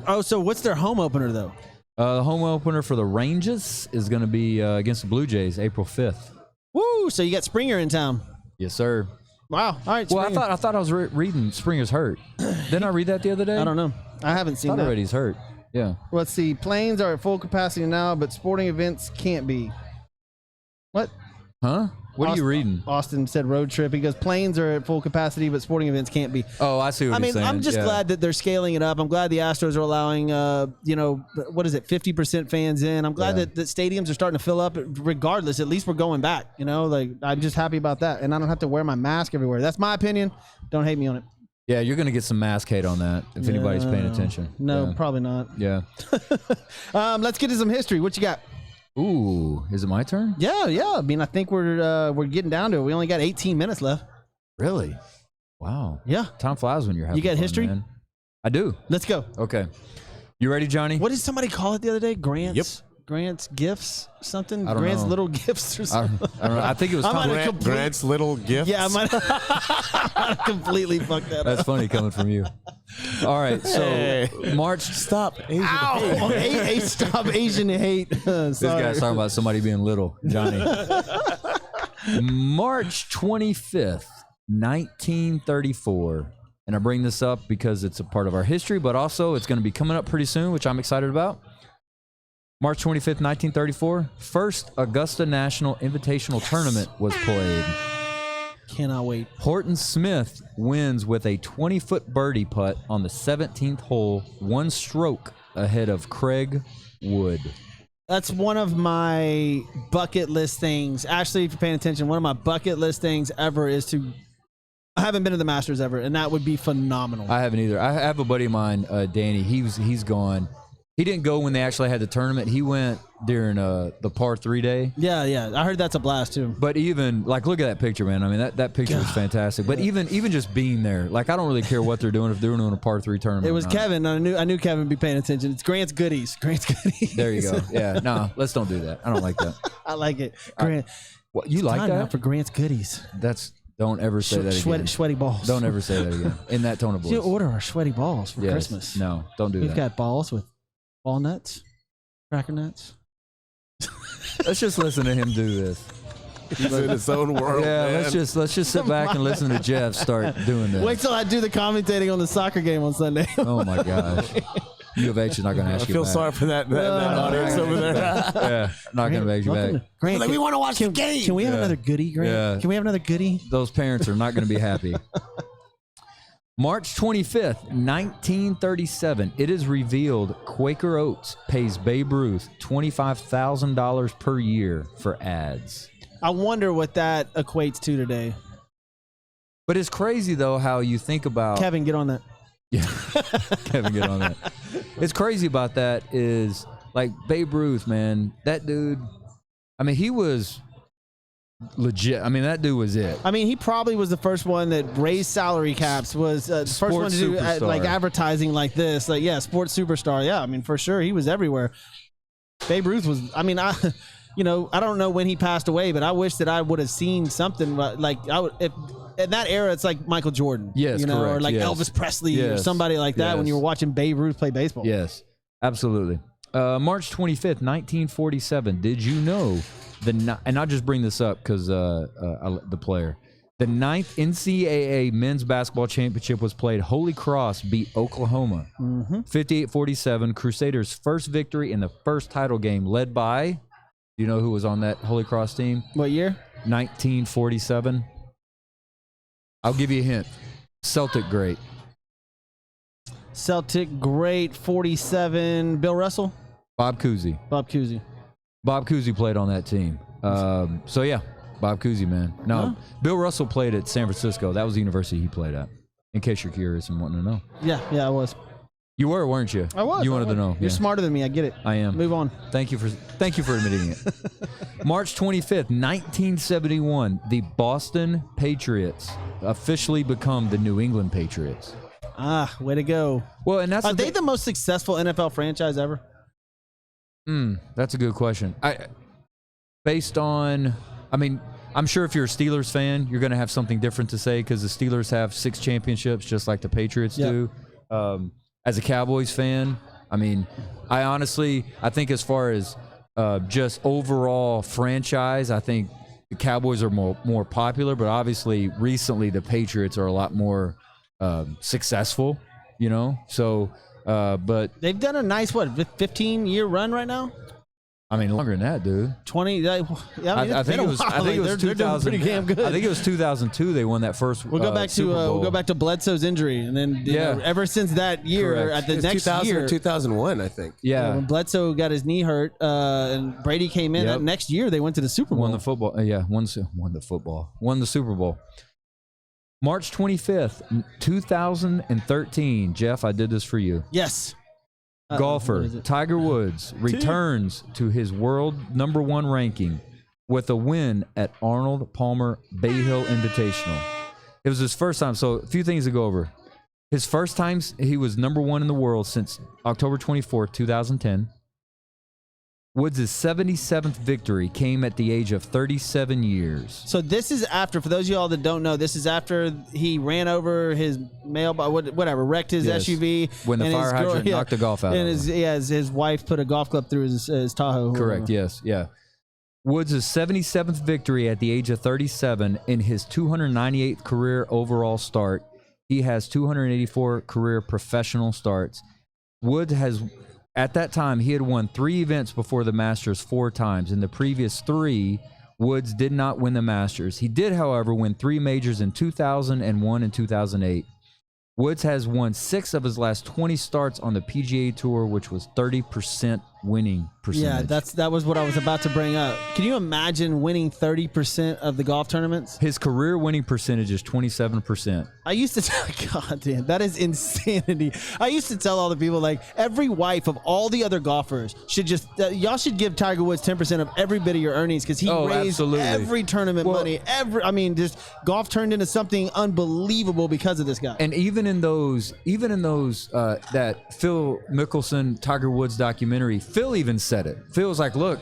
Oh, so what's their home opener, though? The home opener for the Rangers is going to be against the Blue Jays, April 5th. Woo! So you got Springer in town. Yes, sir. Wow. All right. Well, Springer. I thought I was reading Springer's hurt. Didn't I read that the other day? I don't know. I haven't seen I thought that. already he's hurt. Yeah. Let's see. Planes are at full capacity now, but sporting events can't be. What? Huh? What are you reading? Austin said road trip. He goes, planes are at full capacity, but sporting events can't be. Oh, I see what he's saying. I'm just glad that they're scaling it up. I'm glad the Astros are allowing, 50% fans in. I'm glad that stadiums are starting to fill up regardless. At least we're going back, I'm just happy about that. And I don't have to wear my mask everywhere. That's my opinion. Don't hate me on it. Yeah, you're going to get some mask hate on that if anybody's paying attention. No, probably not. Yeah. Let's get to some history. What you got? Ooh, is it my turn? Yeah. I mean, I think we're getting down to it. We only got 18 minutes left. Really? Wow. Yeah. Time flies when you're having You got fun, history? man. I do. Let's go. Okay. You ready, Johnny? What did somebody call it the other day? Grants? Yep. Grants gifts? Something? I don't Grants know. little gifts or I something? don't know. I think it was I might Tom. have Grant's little gift. Yeah, I might have completely fucked that up. That's funny coming from you. All right, so March. Stop. Asian Ow! Stop Asian hate. This guy's talking about somebody being little, Johnny. March 25th, 1934. And I bring this up because it's a part of our history, but also it's going to be coming up pretty soon, which I'm excited about. March 25th, 1934, first Augusta National Invitational Tournament was played. Cannot wait. Horton Smith wins with a 20-foot birdie putt on the 17th hole, one stroke ahead of Craig Wood. That's one of my bucket list things. Actually, if you're paying attention, one of my bucket list things ever is to... I haven't been to the Masters ever, and that would be phenomenal. I haven't either. I have a buddy of mine, Danny. He's gone. He didn't go when they actually had the tournament. He went during the par 3 day. Yeah. I heard that's a blast too. But even look at that picture, man. I mean, that picture was fantastic. But even just being there, I don't really care what they're doing if they're doing a par 3 tournament. It was Kevin. I knew Kevin would be paying attention. It's Grant's Goodies. There you go. Yeah, no, let's don't do that. I don't like that. I like it. Grant, what you like now that for Grant's Goodies? Don't ever say that again. Sweaty balls. Don't ever say that again. In that tone of voice. You order our sweaty balls for Christmas. No, don't do that. We've got balls with walnuts, cracker nuts. Let's just listen to him do this. He's in his own world. Yeah, man. let's just sit back and listen to Jeff start doing this. Wait till I do the commentating on the soccer game on Sunday. Oh my gosh. U of H is not going to ask you I feel back. sorry for that audience over there. Yeah, not going to beg you back. Grant, We want to watch the game. Can we have another goodie, Grant? Yeah. Can we have another goodie? Those parents are not going to be happy. March 25th, 1937, it is revealed Quaker Oats pays Babe Ruth $25,000 per year for ads. I wonder what that equates to today. But it's crazy, though, how you think about... Kevin, get on that. Yeah, Kevin, get on that. It's crazy about that is, Babe Ruth, man, that dude, I mean, he was legit. I mean, that dude was it. I mean, he probably was the first one that raised salary caps, was the first one to do advertising like this. Sports superstar. Yeah, I mean, for sure, he was everywhere. Babe Ruth was, I mean, I don't know when he passed away, but I wish that I would have seen something in that era, it's like Michael Jordan, yes, correct, or like Elvis Presley, or somebody like that when you were watching Babe Ruth play baseball. Yes, absolutely. March 25th, 1947. Did you know and I'll just bring this up because the player. The 9th NCAA men's basketball championship was played. Holy Cross beat Oklahoma 58-47. Crusaders' first victory in the first title game, led by, do you know who was on that Holy Cross team? What year? 1947. I'll give you a hint. Celtic great. 47. Bill Russell? Bob Cousy. Bob Cousy played on that team. Bob Cousy, man. No, Bill Russell played at San Francisco. That was the university he played at, in case you're curious and wanting to know. Yeah, I was. You were, weren't you? I was. You wanted to know. You're smarter than me. I get it. I am. Move on. Thank you for admitting it. March 25th, 1971, the Boston Patriots officially become the New England Patriots. Way to go. Well, and that's Are they the most successful NFL franchise ever? That's a good question. I'm sure if you're a Steelers fan, you're going to have something different to say because the Steelers have 6 championships just like the Patriots do. As a Cowboys fan, I mean, I think as far as just overall franchise, I think the Cowboys are more popular, but obviously recently the Patriots are a lot more successcsul, So, but they've done a nice 15-year run right now. I mean, longer than that, dude. 20. I think it was 2000. Pretty damn good. I think it was 2002. They won that first. We'll go back to Super Bowl. Bledsoe's injury, and then ever since that year, Correct. at the next 2000 year, or 2001, I think. Yeah, when Bledsoe got his knee hurt, and Brady came in. That next year, they went to the Super Bowl. Won the football. Won the football. Won the Super Bowl. March 25th, 2013. Jeff, I did this for you. Yes. Golfer Tiger Woods returns to his world #1 ranking with a win at Arnold Palmer Bay Hill Invitational. It was his first time. So a few things to go over. His first time he was #1 in the world since October 24th, 2010. Woods' 77th victory came at the age of 37 years. So this is after, for those of y'all that don't know, this is after he ran over his wrecked his SUV. When the fire hydrant knocked the golf out and of him. his wife put a golf club through his Tahoe. Correct, yes, yeah. Woods' 77th victory at the age of 37 in his 298th career overall start. He has 284 career professional starts. Woods has... At that time, he had won 3 events before the Masters 4 times. In the previous 3, Woods did not win the Masters. He did, however, win 3 majors in 2001 and 2008. Woods has won 6 of his last 20 starts on the PGA Tour, which was 30% winning percentage. Yeah, that was what I was about to bring up. Can you imagine winning 30% of the golf tournaments? His career winning percentage is 27%. I used to tell, God damn, that is insanity. I used to tell all the people, like, every wife of all the other golfers should just, y'all should give Tiger Woods 10% of every bit of your earnings, because he raised every tournament money. Just golf turned into something unbelievable because of this guy. And even in those that Phil Mickelson Tiger Woods documentary, Phil even said it. Phil's like, look,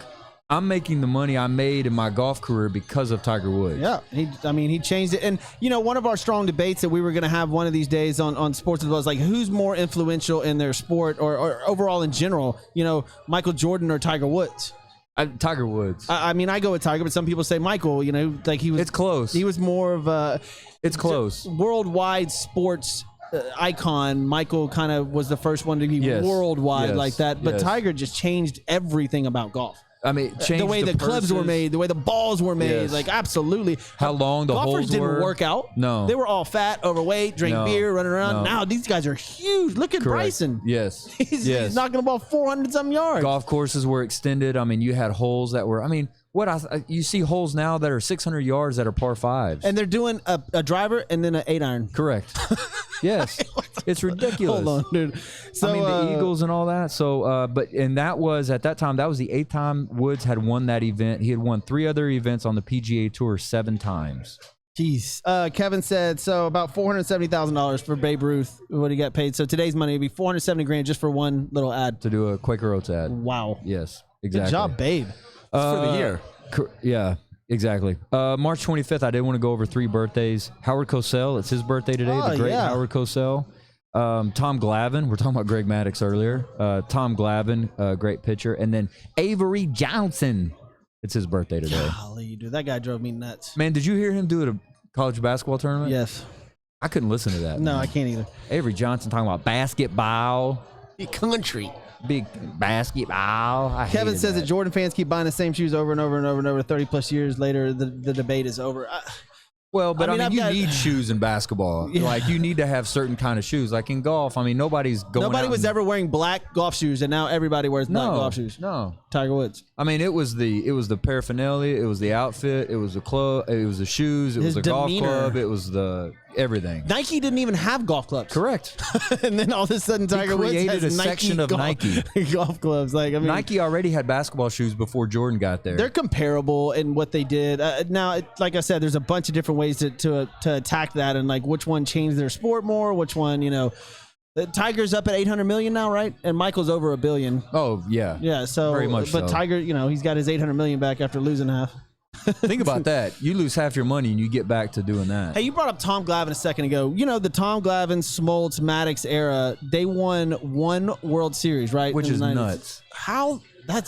I'm making the money I made in my golf career because of Tiger Woods. Yeah, he changed it. And, one of our strong debates that we were going to have one of these days on Sports was like, who's more influential in their sport or overall in general, Michael Jordan or Tiger Woods? Tiger Woods. I go with Tiger, but some people say Michael, like he was. It's close. He was more of a. It's close. Worldwide sports icon. Michael kind of was the first one to be worldwide like that. But Tiger just changed everything about golf. I mean, changed the way the clubs were made, the way the balls were made, like absolutely. How long the golfers holes didn't were. work out. No, they were all fat, overweight, drank beer, running around. No. Now these guys are huge. Look at Bryson. Yes, he's knocking the ball 400 something yards. Golf courses were extended. I mean, you had holes that were. I mean, you see holes now that are 600 yards that are par fives, and they're doing a driver and then an 8-iron. Correct. Yes, it's ridiculous. Hold on, dude. So I mean, the Eagles and all that. So, and that was at that time. That was the 8th time Woods had won that event. He had won 3 other events on the PGA Tour 7 times. Jeez. Kevin said so. About $470,000 for Babe Ruth. What he got paid. So today's money would be $470,000 just for one little ad to do a Quaker Oats ad. Wow. Yes. Exactly. Good job, Babe. For the year. Yeah. Exactly. March 25th, I did want to go over 3 birthdays. Howard Cosell, it's his birthday today. The great Howard Cosell. Tom Glavine, we're talking about Greg Maddux earlier. Tom Glavine, great pitcher. And then Avery Johnson, it's his birthday today. Golly, dude, that guy drove me nuts. Man, did you hear him do it at a college basketball tournament? Yes. I couldn't listen to that. No, man. I can't either. Avery Johnson talking about basketball. Country. Big basketball. Kevin says that Jordan fans keep buying the same shoes over and over and over and over. 30 plus years later, the debate is over. Well, but I mean you need shoes in basketball. Yeah. Like you need to have certain kind of shoes. Like in golf, I mean nobody was ever wearing black golf shoes, and now everybody wears black golf shoes. No, Tiger Woods. I mean it was the paraphernalia, it was the outfit, it was the club, it was the shoes, it was the golf club, it was the everything. Nike didn't even have golf clubs. Correct. And then all of a sudden Tiger Woods has a section of Nike golf clubs. Like I mean, Nike already had basketball shoes before Jordan got there. They're comparable in what they did. Now, like I said, there's a bunch of different ways to attack that, and like which one changed their sport more, which one, the Tiger's up at 800 million now, right? And Michael's over $1 billion. Oh yeah. Yeah. So very much. But so. Tiger, he's got his 800 million back after losing half. Think about that. You lose half your money and you get back to doing that. Hey, you brought up Tom Glavine a second ago. The Tom Glavine, Smoltz, Maddox era, they won 1 World Series, right? Which is nuts. How?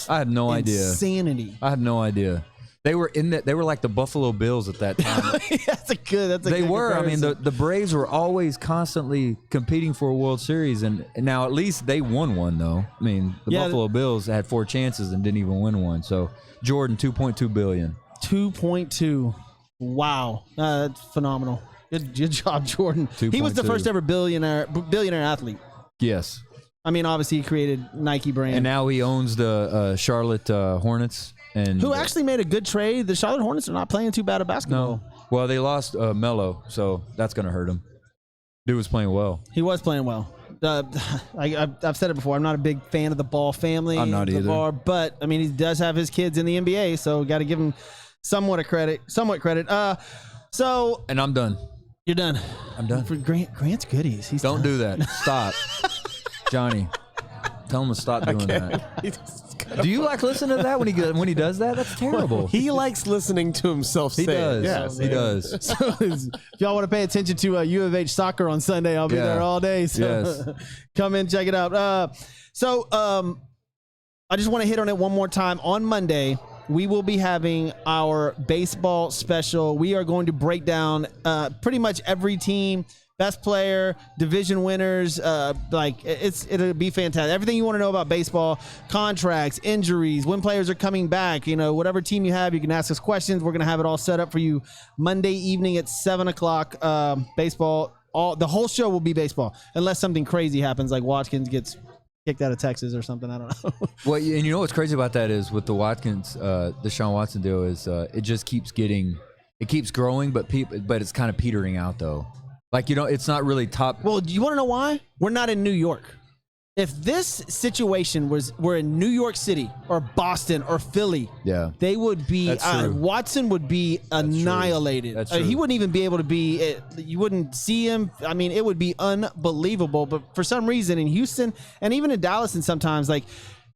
I had no idea. Insanity. I had no idea. They were they were like the Buffalo Bills at that time. That's a good They were. comparison. I mean, the Braves were always constantly competing for a World Series, and now at least they won one though. I mean, the Buffalo Bills had 4 chances and didn't even win one. So Jordan, $2.2 billion. 2.2. Wow, that's phenomenal. Good job, Jordan. He was the first ever billionaire athlete. Yes. I mean, obviously he created Nike brand, and now he owns the Charlotte Hornets, and who actually made a good trade. The Charlotte Hornets are not playing too bad at basketball. No, well they lost Melo, so that's gonna hurt him. Dude was playing well. He was playing well. I've said it before. I'm not a big fan of the Ball family. I'm not either. But I mean, he does have his kids in the NBA, so got to give him somewhat credit. So. And I'm done. You're done. I'm done. For Grant's goodies. Don't do that. Stop, Johnny. Tell him to stop doing that. Do you like listening to that when he does that? That's terrible. He likes listening to himself say does. it. Yes, he does. So if y'all want to pay attention to U of H soccer on Sunday, I'll be there all day. So come in, check it out. I just want to hit on it one more time. On Monday, we will be having our baseball special. We are going to break down pretty much every team, best player, division winners. It'll be fantastic. Everything you want to know about baseball, contracts, injuries, when players are coming back. Whatever team you have, you can ask us questions. We're going to have it all set up for you Monday evening at 7:00. Baseball. The whole show will be baseball, unless something crazy happens, like Watkins gets kicked out of Texas or something. I don't know. Well, and you know what's crazy about that is with the Watkins, the Deshaun Watson deal is it just keeps growing, but it's kind of petering out though. Like, it's not really top. Well, do you want to know why? We're not in New York. If this situation were in New York City or Boston or Philly, yeah, they would be Watson would be annihilated. That's true. He wouldn't even be able to be. You wouldn't see him. I mean, it would be unbelievable. But for some reason, in Houston and even in Dallas, and sometimes like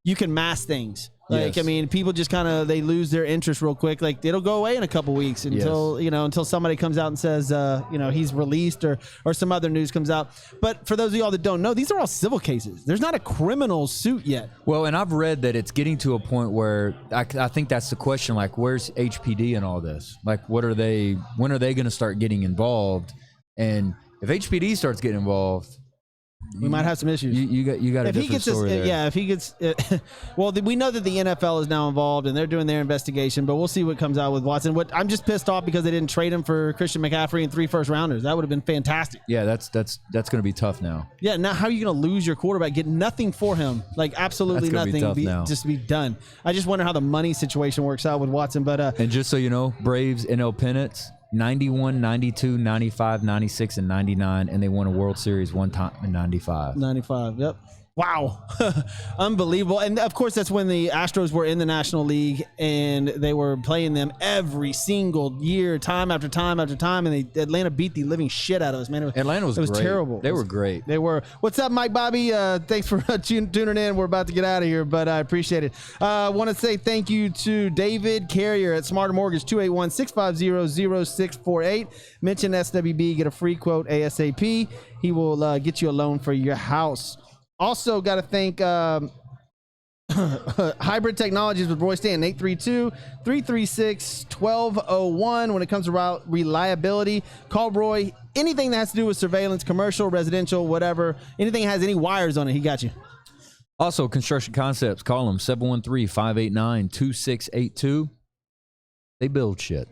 you can mask things. Like, yes. I mean, people just kind of, they lose their interest real quick. Like, it'll go away in a couple weeks until, yes. Until somebody comes out and says, he's released or some other news comes out. But for those of y'all that don't know, these are all civil cases. There's not a criminal suit yet. Well, and I've read that it's getting to a point where I think that's the question. Like, where's HPD in all this? Like, when are they going to start getting involved? And if HPD starts getting involved, we might have some issues. You got a different story there. Yeah, if he gets, well, we know that the NFL is now involved and they're doing their investigation, but we'll see what comes out with Watson. I'm just pissed off because they didn't trade him for Christian McCaffrey and 3 first-rounders. That would have been fantastic. Yeah, that's going to be tough now. Yeah, now how are you going to lose your quarterback? Get nothing for him, like absolutely nothing. Just be done. I just wonder how the money situation works out with Watson. But and just so you know, Braves NL pennants. 91, 92, 95, 96, and 99, and they won a World Series one time in 95. 95, yep. Wow. Unbelievable. And, of course, that's when the Astros were in the National League, and they were playing them every single year, time after time after time, and Atlanta beat the living shit out of us, man. Atlanta was great. Terrible. They were great. They were. What's up, Mike Bobby? Thanks for tuning in. We're about to get out of here, but I appreciate it. I want to say thank you to David Carrier at Smarter Mortgage, 281-650-0648. Mention SWB, get a free quote ASAP. He will get you a loan for your house. Also, got to thank Hybrid Technologies with Roy Stan, 832-336-1201. When it comes to reliability, call Roy. Anything that has to do with surveillance, commercial, residential, whatever, anything that has any wires on it, he got you. Also, Construction Concepts, call them 713-589-2682. They build shit.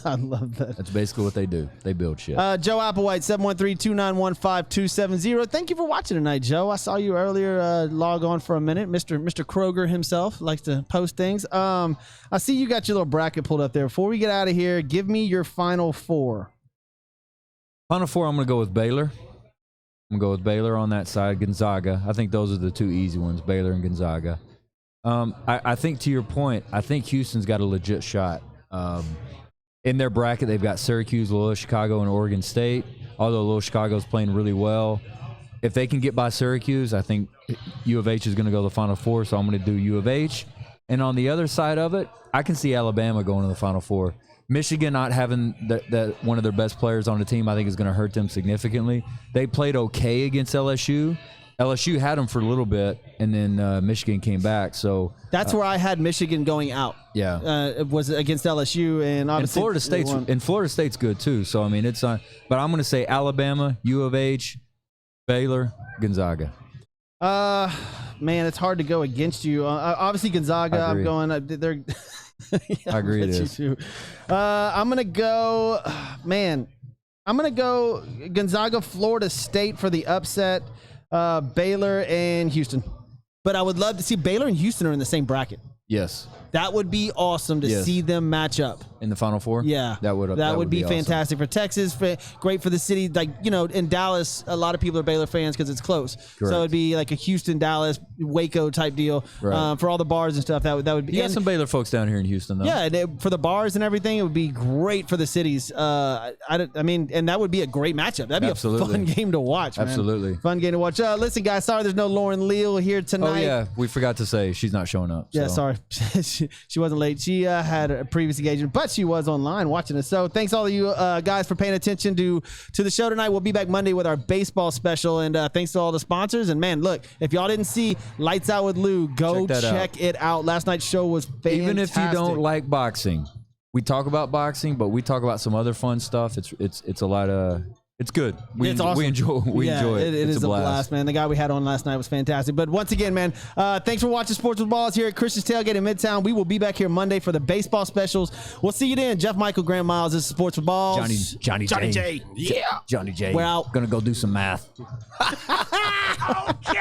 I love that. That's basically what they do. They build shit. Joe Applewhite, 713-291-5270. Thank you for watching tonight, Joe. I saw you earlier log on for a minute. Mr. Kroger himself likes to post things. I see you got your little bracket pulled up there. Before we get out of here, give me your final 4. Final 4, I'm going to go with Baylor. I'm going to go with Baylor on that side. Gonzaga. I think those are the 2 easy ones, Baylor and Gonzaga. I think to your point, I think Houston's got a legit shot. In their bracket, they've got Syracuse, Loyola Chicago, and Oregon State, although Loyola Chicago's playing really well. If they can get by Syracuse, I think U of H is going to go to the Final Four, so I'm going to do U of H. And on the other side of it, I can see Alabama going to the Final Four. Michigan not having one of their best players on the team, I think, is going to hurt them significantly. They played okay against LSU. LSU had them for a little bit, and then Michigan came back. So that's where I had Michigan going out. Yeah, it was against LSU, and obviously Florida State's good too. So I mean, it's not. But I'm going to say Alabama, U of H, Baylor, Gonzaga. Man, it's hard to go against you. Obviously, Gonzaga. I'm going. They're. I agree. It is. I'm going to go. Man, I'm going to go Gonzaga, Florida State for the upset. Baylor and Houston. But I would love to see Baylor and Houston are in the same bracket. Yes. That would be awesome to see them match up. In the Final Four? Yeah. That would be awesome. fantastic for Texas, great for the city. Like, in Dallas, a lot of people are Baylor fans because it's close. Correct. So it'd be like a Houston, Dallas, Waco type deal for all the bars and stuff. That would be. You got some Baylor folks down here in Houston, though. Yeah, and for the bars and everything, it would be great for the cities. I mean, and that would be a great matchup. That'd be a fun game to watch, man. Absolutely. Fun game to watch. Listen, guys, sorry there's no Lauren Leal here tonight. Oh, yeah. We forgot to say she's not showing up. Yeah, sorry. she wasn't late. She had a previous engagement, but she was online watching us. So thanks all of you guys for paying attention to the show tonight. We'll be back Monday with our baseball special, and thanks to all the sponsors. And man, look, if y'all didn't see Lights Out with Lou, go check it out. Last night's show was fantastic. Even if you don't like boxing, we talk about boxing, but we talk about some other fun stuff. It's a lot of. It's good. It's awesome. We enjoy it. It is a blast, man. The guy we had on last night was fantastic. But once again, man, thanks for watching Sports with Balls here at Christian's Tailgate in Midtown. We will be back here Monday for the baseball specials. We'll see you then. Jeff Michael, Grant Miles, this is Sports with Balls. Johnny J. Yeah. Johnny J. We're out. Gonna go do some math. Okay.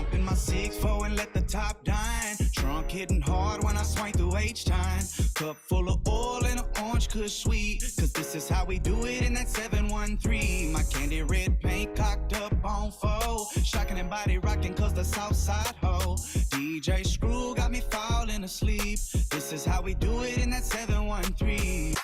Open my 6-4 and let the top dine. Trunk hitting hard when I swing through H-time. Cup full of oil and an orange kush sweet. Cause this is how we do it in that 713. My candy red paint cocked up on foe. Shocking and body rocking cause the south side ho. DJ Screw got me falling asleep. This is how we do it in that 713.